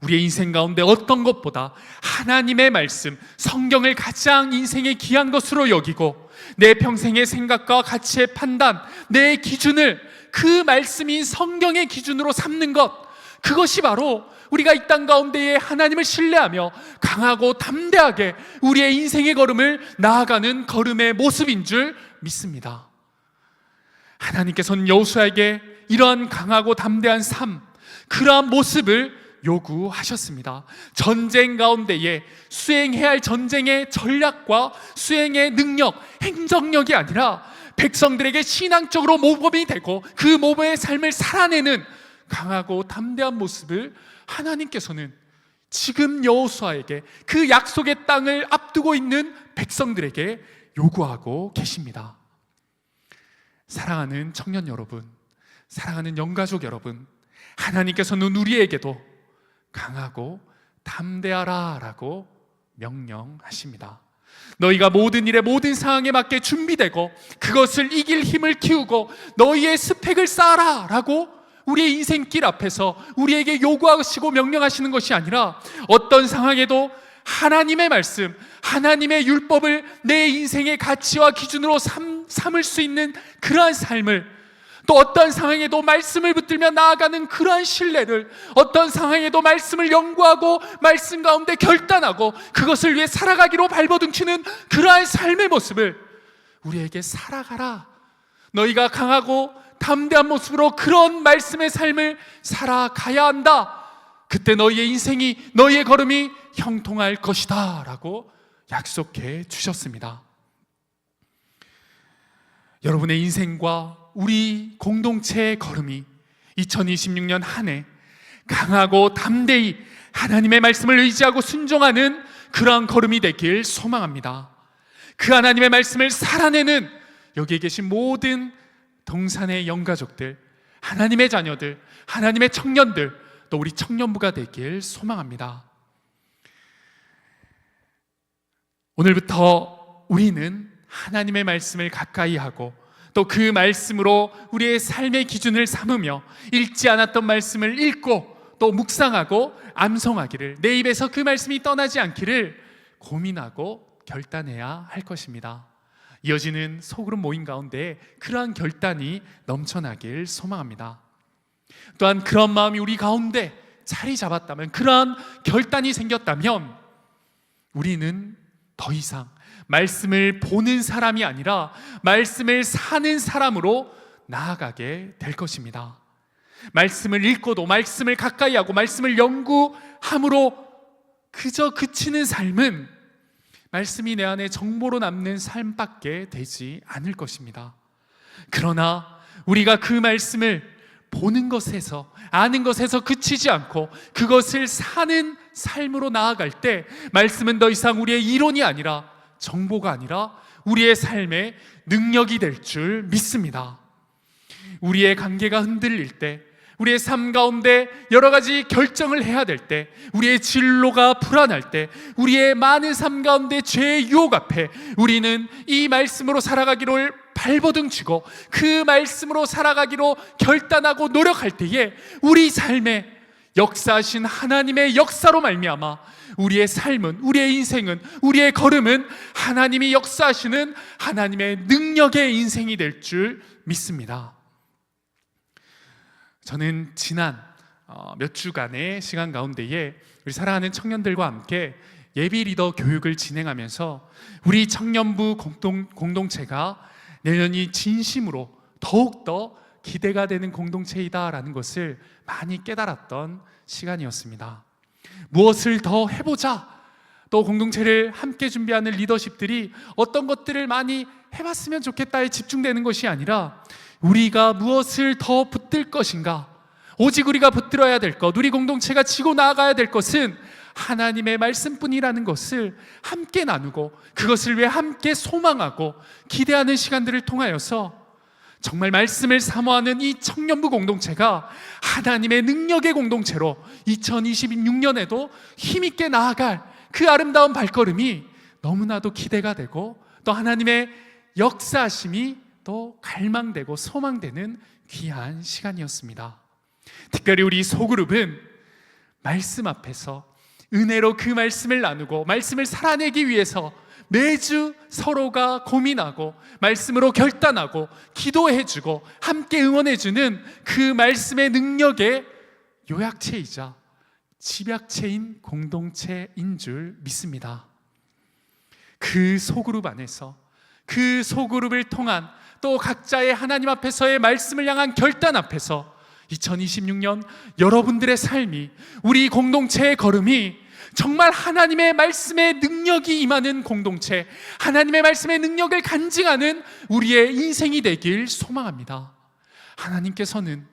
우리의 인생 가운데 어떤 것보다 하나님의 말씀, 성경을 가장 인생의 귀한 것으로 여기고 내 평생의 생각과 가치의 판단, 내 기준을 그 말씀인 성경의 기준으로 삼는 것, 그것이 바로 우리가 이 땅 가운데에 하나님을 신뢰하며 강하고 담대하게 우리의 인생의 걸음을 나아가는 걸음의 모습인 줄 믿습니다. 하나님께서는 여호수아에게 이러한 강하고 담대한 삶, 그러한 모습을 요구하셨습니다. 전쟁 가운데에 수행해야 할 전쟁의 전략과 수행의 능력, 행정력이 아니라 백성들에게 신앙적으로 모범이 되고 그 모범의 삶을 살아내는 강하고 담대한 모습을 하나님께서는 지금 여호수아에게 그 약속의 땅을 앞두고 있는 백성들에게 요구하고 계십니다. 사랑하는 청년 여러분, 사랑하는 영가족 여러분, 하나님께서는 우리에게도 강하고 담대하라 라고 명령하십니다. 너희가 모든 일에 모든 상황에 맞게 준비되고 그것을 이길 힘을 키우고 너희의 스펙을 쌓아라 라고 우리의 인생길 앞에서 우리에게 요구하시고 명령하시는 것이 아니라 어떤 상황에도 하나님의 말씀, 하나님의 율법을 내 인생의 가치와 기준으로 삼을 수 있는 그러한 삶을 또 어떤 상황에도 말씀을 붙들며 나아가는 그러한 신뢰를, 어떤 상황에도 말씀을 연구하고 말씀 가운데 결단하고 그것을 위해 살아가기로 발버둥치는 그러한 삶의 모습을 우리에게 살아가라. 너희가 강하고 담대한 모습으로 그런 말씀의 삶을 살아가야 한다. 그때 너희의 인생이, 너희의 걸음이 형통할 것이다 라고 약속해 주셨습니다. 여러분의 인생과 우리 공동체의 걸음이 2026년 한 해 강하고 담대히 하나님의 말씀을 의지하고 순종하는 그러한 걸음이 되길 소망합니다. 그 하나님의 말씀을 살아내는 여기에 계신 모든 동산의 영가족들, 하나님의 자녀들, 하나님의 청년들, 또 우리 청년부가 되길 소망합니다. 오늘부터 우리는 하나님의 말씀을 가까이 하고 또 그 말씀으로 우리의 삶의 기준을 삼으며 읽지 않았던 말씀을 읽고 또 묵상하고 암송하기를, 내 입에서 그 말씀이 떠나지 않기를 고민하고 결단해야 할 것입니다. 이어지는 소그룹 모임 가운데 그러한 결단이 넘쳐나길 소망합니다. 또한 그런 마음이 우리 가운데 자리 잡았다면, 그러한 결단이 생겼다면 우리는 더 이상 말씀을 보는 사람이 아니라 말씀을 사는 사람으로 나아가게 될 것입니다. 말씀을 읽고도 말씀을 가까이 하고 말씀을 연구함으로 그저 그치는 삶은 말씀이 내 안에 정보로 남는 삶밖에 되지 않을 것입니다. 그러나 우리가 그 말씀을 보는 것에서, 아는 것에서 그치지 않고 그것을 사는 삶으로 나아갈 때 말씀은 더 이상 우리의 이론이 아니라, 정보가 아니라 우리의 삶의 능력이 될 줄 믿습니다. 우리의 관계가 흔들릴 때, 우리의 삶 가운데 여러 가지 결정을 해야 될 때, 우리의 진로가 불안할 때, 우리의 많은 삶 가운데 죄의 유혹 앞에 우리는 이 말씀으로 살아가기를 발버둥치고 그 말씀으로 살아가기로 결단하고 노력할 때에 우리 삶에 역사하신 하나님의 역사로 말미암아 우리의 삶은, 우리의 인생은, 우리의 걸음은 하나님이 역사하시는 하나님의 능력의 인생이 될 줄 믿습니다. 저는 지난 몇 주간의 시간 가운데에 우리 사랑하는 청년들과 함께 예비 리더 교육을 진행하면서 우리 청년부 공동체가 내년이 진심으로 더욱더 기대가 되는 공동체이다라는 것을 많이 깨달았던 시간이었습니다. 무엇을 더 해보자, 또 공동체를 함께 준비하는 리더십들이 어떤 것들을 많이 해봤으면 좋겠다에 집중되는 것이 아니라 우리가 무엇을 더 붙들 것인가, 오직 우리가 붙들어야 될 것, 우리 공동체가 지고 나아가야 될 것은 하나님의 말씀뿐이라는 것을 함께 나누고 그것을 위해 함께 소망하고 기대하는 시간들을 통하여서 정말 말씀을 사모하는 이 청년부 공동체가 하나님의 능력의 공동체로 2026년에도 힘있게 나아갈 그 아름다운 발걸음이 너무나도 기대가 되고 또 하나님의 역사하심이 또 갈망되고 소망되는 귀한 시간이었습니다. 특별히 우리 소그룹은 말씀 앞에서 은혜로 그 말씀을 나누고 말씀을 살아내기 위해서 매주 서로가 고민하고 말씀으로 결단하고 기도해주고 함께 응원해주는 그 말씀의 능력의 요약체이자 집약체인 공동체인 줄 믿습니다. 그 소그룹 안에서, 그 소그룹을 통한 또 각자의 하나님 앞에서의 말씀을 향한 결단 앞에서 2026년 여러분들의 삶이, 우리 공동체의 걸음이 정말 하나님의 말씀의 능력이 임하는 공동체, 하나님의 말씀의 능력을 간증하는 우리의 인생이 되길 소망합니다. 하나님께서는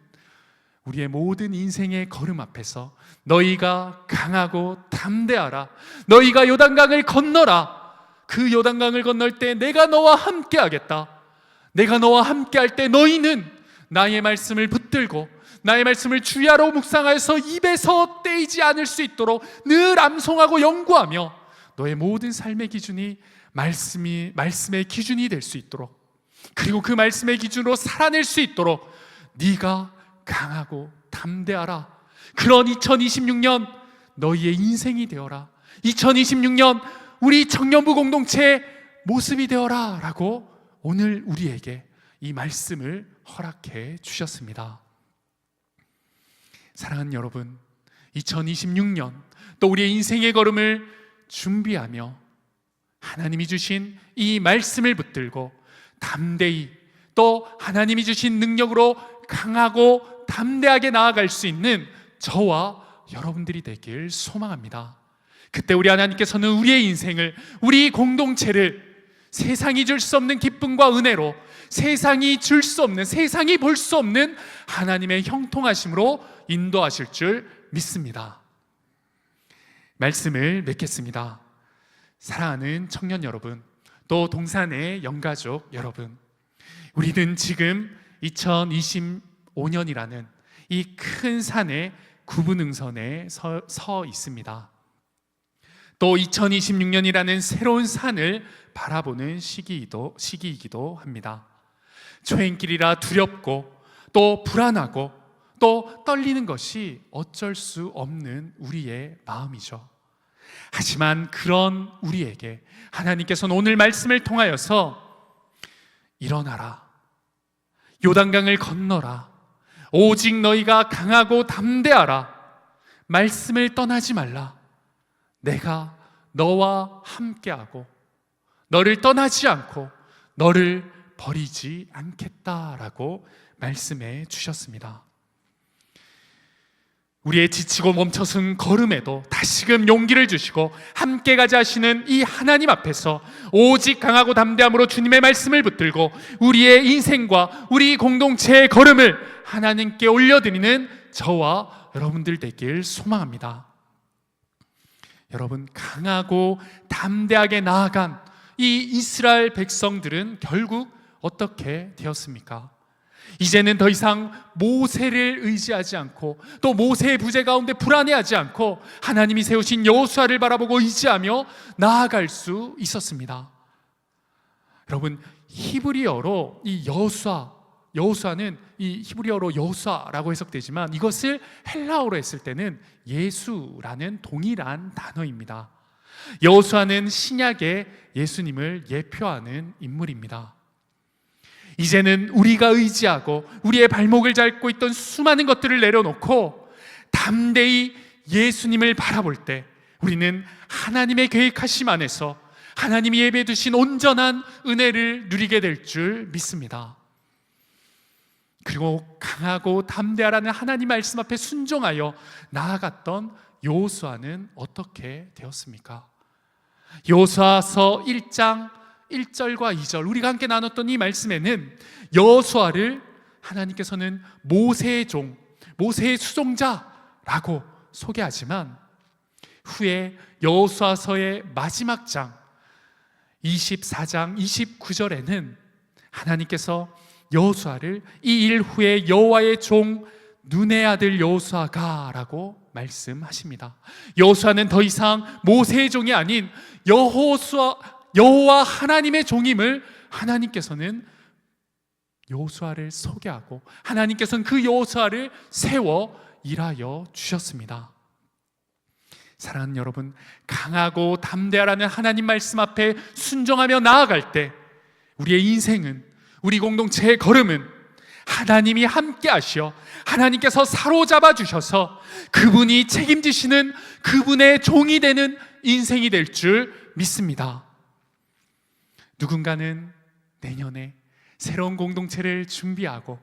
우리의 모든 인생의 걸음 앞에서 너희가 강하고 담대하라, 너희가 요단강을 건너라, 그 요단강을 건널 때 내가 너와 함께 하겠다, 내가 너와 함께 할 때 너희는 나의 말씀을 붙들고 나의 말씀을 주야로 묵상하여서 입에서 떼이지 않을 수 있도록 늘 암송하고 연구하며 너의 모든 삶의 기준이 말씀의 기준이 될 수 있도록, 그리고 그 말씀의 기준으로 살아낼 수 있도록 네가 강하고 담대하라. 그런 2026년 너희의 인생이 되어라. 2026년 우리 청년부 공동체의 모습이 되어라 라고 오늘 우리에게 이 말씀을 허락해 주셨습니다. 사랑하는 여러분, 2026년 또 우리의 인생의 걸음을 준비하며 하나님이 주신 이 말씀을 붙들고 담대히 또 하나님이 주신 능력으로 강하고 담대하게 나아갈 수 있는 저와 여러분들이 되길 소망합니다. 그때 우리 하나님께서는 우리의 인생을, 우리 공동체를 세상이 줄 수 없는 기쁨과 은혜로, 세상이 줄 수 없는, 세상이 볼 수 없는 하나님의 형통하심으로 인도하실 줄 믿습니다. 말씀을 맺겠습니다. 사랑하는 청년 여러분, 또 동산의 영가족 여러분, 우리는 지금 2025년이라는 이 큰 산의 구분응선에 서 있습니다. 또 2026년이라는 새로운 산을 바라보는 시기이기도 합니다. 초행길이라 두렵고 또 불안하고 또 떨리는 것이 어쩔 수 없는 우리의 마음이죠. 하지만 그런 우리에게 하나님께서는 오늘 말씀을 통하여서 일어나라, 요단강을 건너라, 오직 너희가 강하고 담대하라, 말씀을 떠나지 말라, 내가 너와 함께하고 너를 떠나지 않고 너를 버리지 않겠다라고 말씀해 주셨습니다. 우리의 지치고 멈춰선 걸음에도 다시금 용기를 주시고 함께 가자 하시는 이 하나님 앞에서 오직 강하고 담대함으로 주님의 말씀을 붙들고 우리의 인생과 우리 공동체의 걸음을 하나님께 올려드리는 저와 여러분들 되길 소망합니다. 여러분, 강하고 담대하게 나아간 이 이스라엘 백성들은 결국 어떻게 되었습니까? 이제는 더 이상 모세를 의지하지 않고 또 모세의 부재 가운데 불안해하지 않고 하나님이 세우신 여호수아를 바라보고 의지하며 나아갈 수 있었습니다. 여러분, 히브리어로 이 여호수아는 이 히브리어로 여호수아라고 해석되지만 이것을 헬라어로 했을 때는 예수라는 동일한 단어입니다. 여호수아는 신약의 예수님을 예표하는 인물입니다. 이제는 우리가 의지하고 우리의 발목을 잡고 있던 수많은 것들을 내려놓고 담대히 예수님을 바라볼 때 우리는 하나님의 계획하심 안에서 하나님이 예배해 두신 온전한 은혜를 누리게 될 줄 믿습니다. 그리고 강하고 담대하라는 하나님 말씀 앞에 순종하여 나아갔던 여호수아는 어떻게 되었습니까? 여호수아서 1장 1절과 2절 우리가 함께 나눴던 이 말씀에는 여호수아를 하나님께서는 모세의 종, 모세의 수종자라고 소개하지만 후에 여호수아서의 마지막 장 24장 29절에는 하나님께서 여호수아를 이 일 후에 여호와의 종 눈의 아들 여호수아가 라고 말씀하십니다. 여호수아는 더 이상 모세의 종이 아닌 여호와 하나님의 종임을 하나님께서는 여호수아를 소개하고 하나님께서는 그 여호수아를 세워 일하여 주셨습니다. 사랑하는 여러분, 강하고 담대하라는 하나님 말씀 앞에 순종하며 나아갈 때 우리의 인생은, 우리 공동체의 걸음은 하나님이 함께 하시어 하나님께서 사로잡아 주셔서 그분이 책임지시는 그분의 종이 되는 인생이 될 줄 믿습니다. 누군가는 내년에 새로운 공동체를 준비하고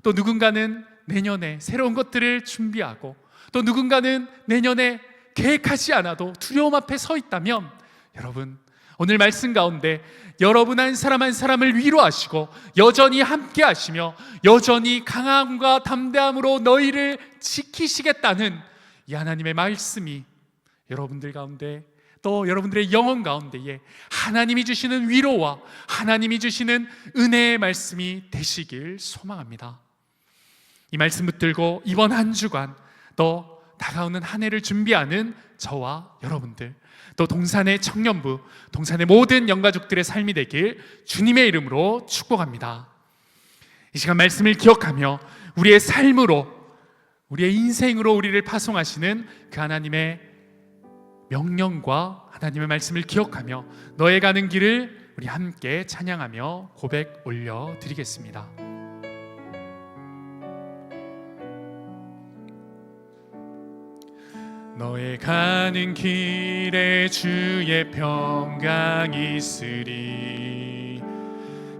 또 누군가는 내년에 새로운 것들을 준비하고 또 누군가는 내년에 계획하지 않아도 두려움 앞에 서 있다면 여러분, 오늘 말씀 가운데 여러분 한 사람 한 사람을 위로하시고 여전히 함께 하시며 여전히 강함과 담대함으로 너희를 지키시겠다는 이 하나님의 말씀이 여러분들 가운데 또 여러분들의 영혼 가운데에 하나님이 주시는 위로와 하나님이 주시는 은혜의 말씀이 되시길 소망합니다. 이 말씀 붙들고 이번 한 주간 또 다가오는 한 해를 준비하는 저와 여러분들, 또 동산의 청년부, 동산의 모든 영가족들의 삶이 되길 주님의 이름으로 축복합니다. 이 시간 말씀을 기억하며 우리의 삶으로, 우리의 인생으로 우리를 파송하시는 그 하나님의 명령과 하나님의 말씀을 기억하며 너의 가는 길을 우리 함께 찬양하며 고백 올려드리겠습니다. 너의 가는 길에 주의 평강이 있으리.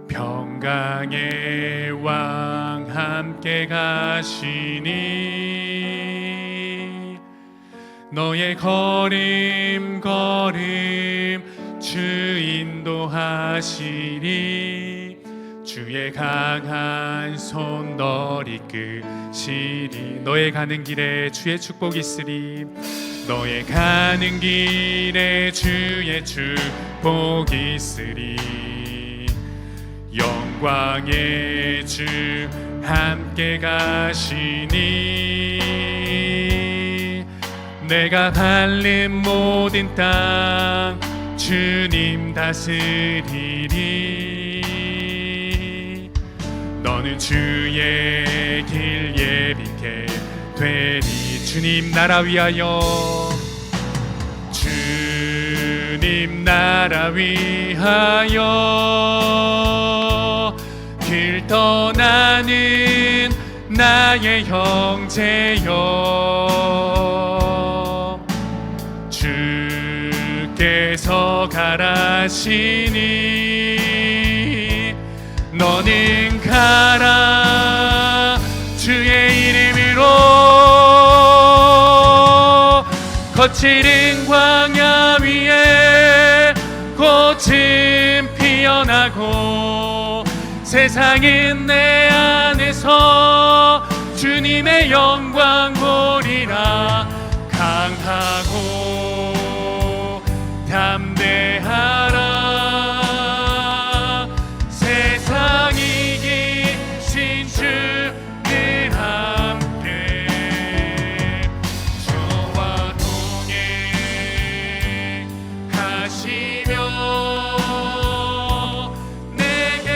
평강의 왕 함께 가시니. 너의 걸음 주 인도하시리. 주의 강한 손 널 이끄시리. 너의 가는 길에 주의 축복이 있으리. 너의 가는 길에 주의 축복이 있으리. 영광의 주 함께 가시니. 내가 밟는 모든 땅 주님 다스리리. 너는 주의 길 예비케 되리. 주님 나라 위하여, 주님 나라 위하여 길 떠나는 나의 형제여. 주께서 가라시니. 너는 가라 주의 이름으로. 거칠은 광야 위에 꽃은 피어나고. 세상은 내 안에서 주님의 영광 보리라. 강하고 담대하라. 세상 이기신 주를 함께 저와 동행하시며 내게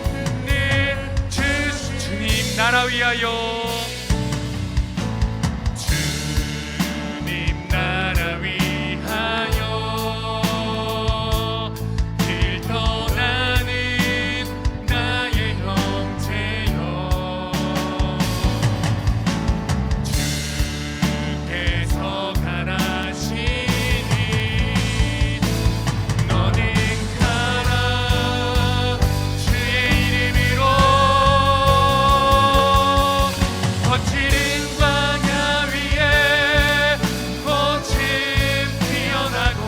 있는 주님 나라 위하여. 주님 나라 위하여 길 떠나는 나의 형제여. 주께서 가라시니. 너는 가라 주의 이름으로. 거칠은 광야 위에 꽃은 피어나고.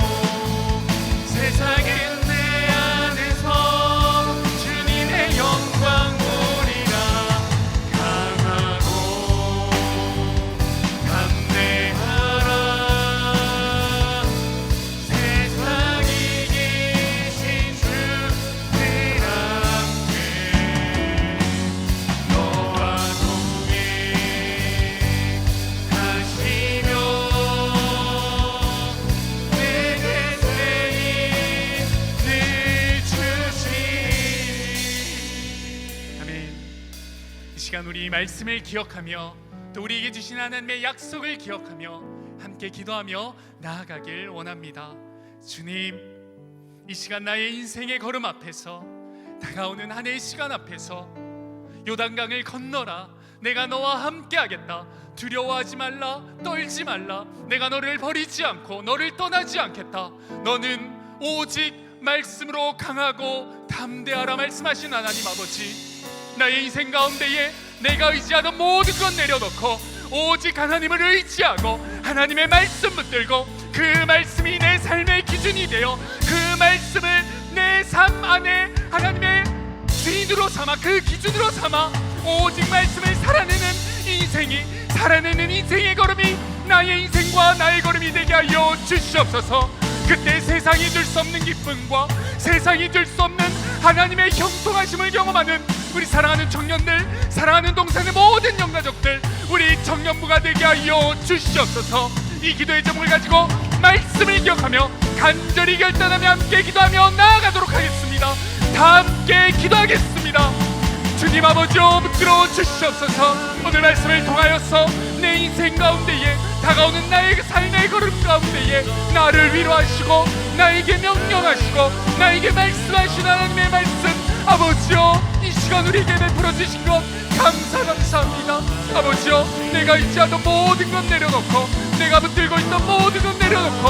세상은 내 안에서 주님의 영광 보리라. 강하고 담대하라. 세상 이기신 주들 함께 너와 동행하시며 내게 세임을 주시리. 아멘. 이 시간 우리 말씀을 기억하며 또 우리에게 주신 하나님의 약속을 기억하며 함께 기도하며 나아가길 원합니다. 주님, 이 시간 나의 인생의 걸음 앞에서, 다가오는 한 해의 시간 앞에서 요단강을 건너라. 내가 너와 함께 하겠다. 두려워하지 말라. 떨지 말라. 내가 너를 버리지 않고 너를 떠나지 않겠다. 너는 오직 말씀으로 강하고 담대하라 말씀하신 하나님 아버지, 나의 인생 가운데에 내가 의지하던 모든 것 내려놓고 오직 하나님을 의지하고 하나님의 말씀 붙들고 그 말씀이 내 삶의 기준이 되어 그 말씀을 내 삶 안에 하나님의 주인으로 삼아, 그 기준으로 삼아 오직 말씀을 살아내는 인생의 걸음이 나의 인생과 나의 걸음이 되게 하여 주시옵소서. 그때 세상이 줄 수 없는 기쁨과 세상이 줄 수 없는 하나님의 형통하심을 경험하는 우리 사랑하는 청년들, 사랑하는 동산의 모든 영가족들, 우리 청년부가 되게 하여 주시옵소서. 이 기도의 제목을 가지고 말씀을 기억하며 간절히 결단하며 함께 기도하며 나아가도록 하겠습니다. 다 함께 기도하겠습니다. 주님 아버지여 붙들어 주시옵소서. 오늘 말씀을 통하여서 내 인생 가운데에 다가오는 나의 삶의 걸음 가운데에 나를 위로하시고 나에게 명령하시고 나에게 말씀하신 하나님의 말씀 아버지여 이 시간 우리에게 베풀어 주신 것 감사합니다. 아버지여 내가 의지하던 모든 것 내려놓고 내가 붙들고 있던 모든 것 내려놓고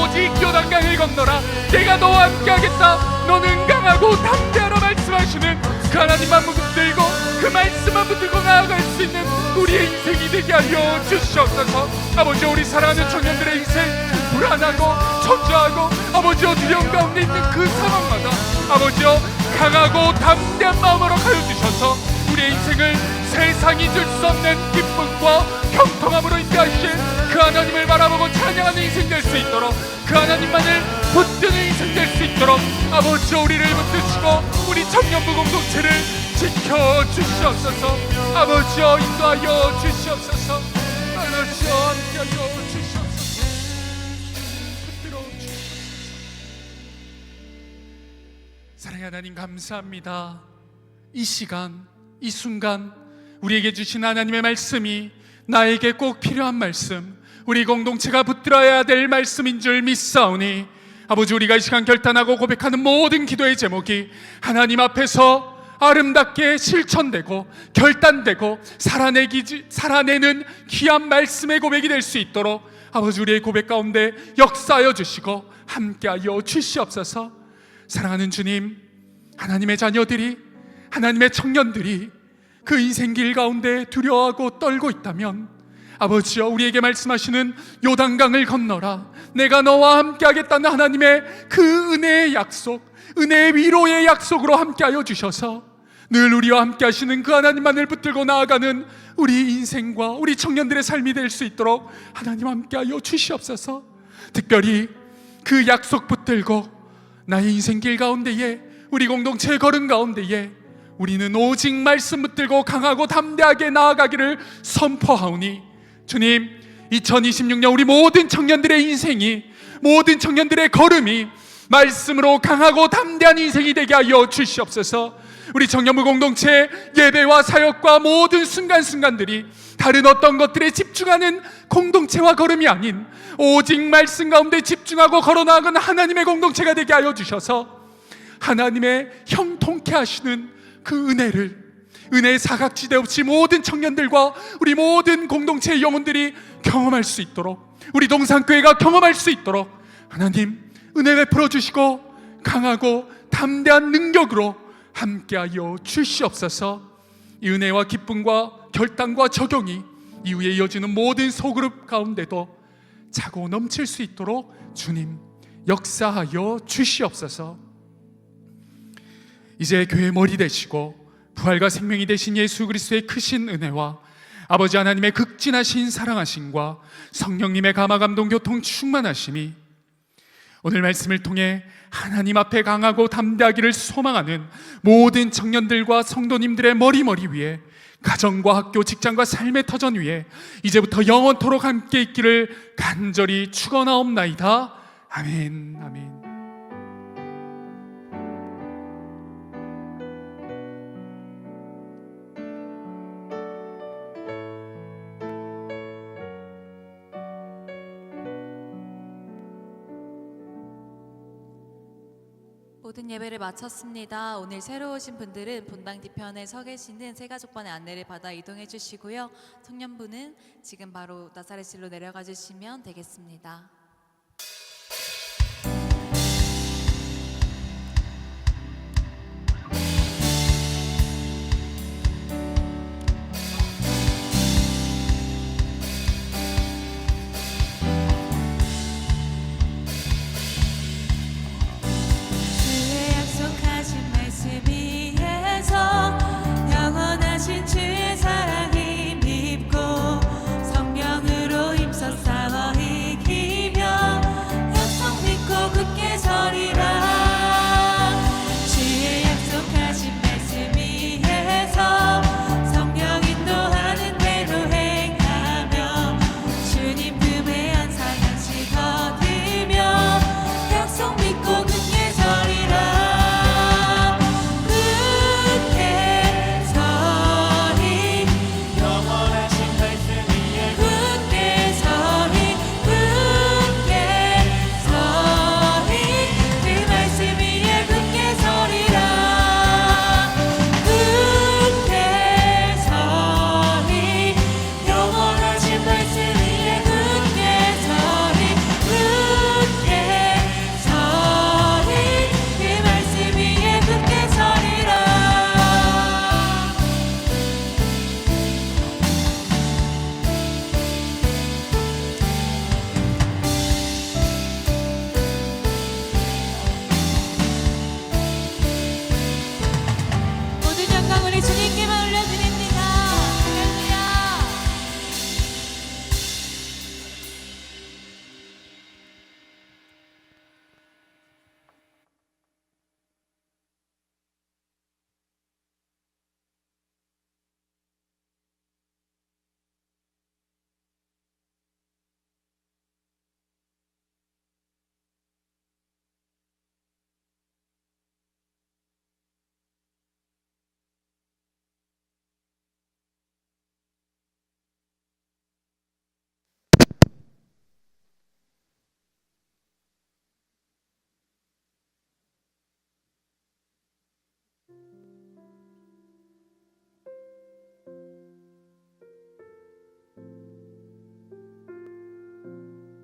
오직 요단강을 건너라. 내가 너와 함께하겠다. 너는 강하고 담대하라 말씀하시는 그 하나님만 붙들고 그 말씀만 붙들고 나아갈 수 있는 우리의 인생이 되게 하여 주시옵소서. 아버지 우리 사랑하는 청년들의 인생 불안하고 초조하고 아버지여 두려움 가운데 있는 그 상황마다 아버지여 강하고 담대한 마음으로 가여 주셔서 우리의 인생을 세상이 줄 수 없는 기쁨과 형통함으로 인도하실 그 하나님을 바라보고 찬양하는 인생 될 수 있도록 그 하나님만을 붙드는 인생 될 수 있도록 아버지 우리를 붙드시고 우리 청년부 공동체를 지켜주시옵소서. 아버지여 인도하여 주시옵소서. 아버지여 함께하여 주시옵소서. 붙들어 주시옵소서. 사랑의 하나님 감사합니다. 이 시간 이 순간 우리에게 주신 하나님의 말씀이 나에게 꼭 필요한 말씀, 우리 공동체가 붙들어야 될 말씀인 줄 믿사오니 아버지 우리가 이 시간 결단하고 고백하는 모든 기도의 제목이 하나님 앞에서 아름답게 실천되고 결단되고 살아내는 귀한 말씀의 고백이 될 수 있도록 아버지 우리의 고백 가운데 역사하여 주시고 함께하여 주시옵소서. 사랑하는 주님, 하나님의 자녀들이 하나님의 청년들이 그 인생길 가운데 두려워하고 떨고 있다면 아버지여 우리에게 말씀하시는 요단강을 건너라. 내가 너와 함께하겠다는 하나님의 그 은혜의 약속, 은혜의 위로의 약속으로 함께하여 주셔서 늘 우리와 함께하시는 그 하나님만을 붙들고 나아가는 우리 인생과 우리 청년들의 삶이 될 수 있도록 하나님 함께하여 주시옵소서. 특별히 그 약속 붙들고 나의 인생길 가운데에 우리 공동체의 걸음 가운데에 우리는 오직 말씀 붙들고 강하고 담대하게 나아가기를 선포하오니 주님 2026년 우리 모든 청년들의 인생이 모든 청년들의 걸음이 말씀으로 강하고 담대한 인생이 되게 하여 주시옵소서. 우리 청년부 공동체 예배와 사역과 모든 순간순간들이 다른 어떤 것들에 집중하는 공동체와 걸음이 아닌 오직 말씀 가운데 집중하고 걸어나가는 하나님의 공동체가 되게 하여 주셔서 하나님의 형통케 하시는 그 은혜의 사각지대 없이 모든 청년들과 우리 모든 공동체의 영혼들이 경험할 수 있도록 우리 동산교회가 경험할 수 있도록 하나님 은혜 베풀어 주시고 강하고 담대한 능력으로 함께하여 주시옵소서. 이 은혜와 기쁨과 결단과 적용이 이후에 이어지는 모든 소그룹 가운데도 차고 넘칠 수 있도록 주님 역사하여 주시옵소서. 이제 교회 머리 되시고 부활과 생명이 되신 예수 그리스도의 크신 은혜와 아버지 하나님의 극진하신 사랑하심과 성령님의 감화 감동 교통 충만하심이 오늘 말씀을 통해 하나님 앞에 강하고 담대하기를 소망하는 모든 청년들과 성도님들의 머리 위에 가정과 학교, 직장과 삶의 터전 위에 이제부터 영원토록 함께 있기를 간절히 축원하옵나이다. 아멘. 아멘. 모든 예배를 마쳤습니다. 오늘 새로 오신 분들은 본당 뒤편에 서 계시는 새가족반의 안내를 받아 이동해 주시고요. 청년부는 지금 바로 나사렛실로 내려가 주시면 되겠습니다.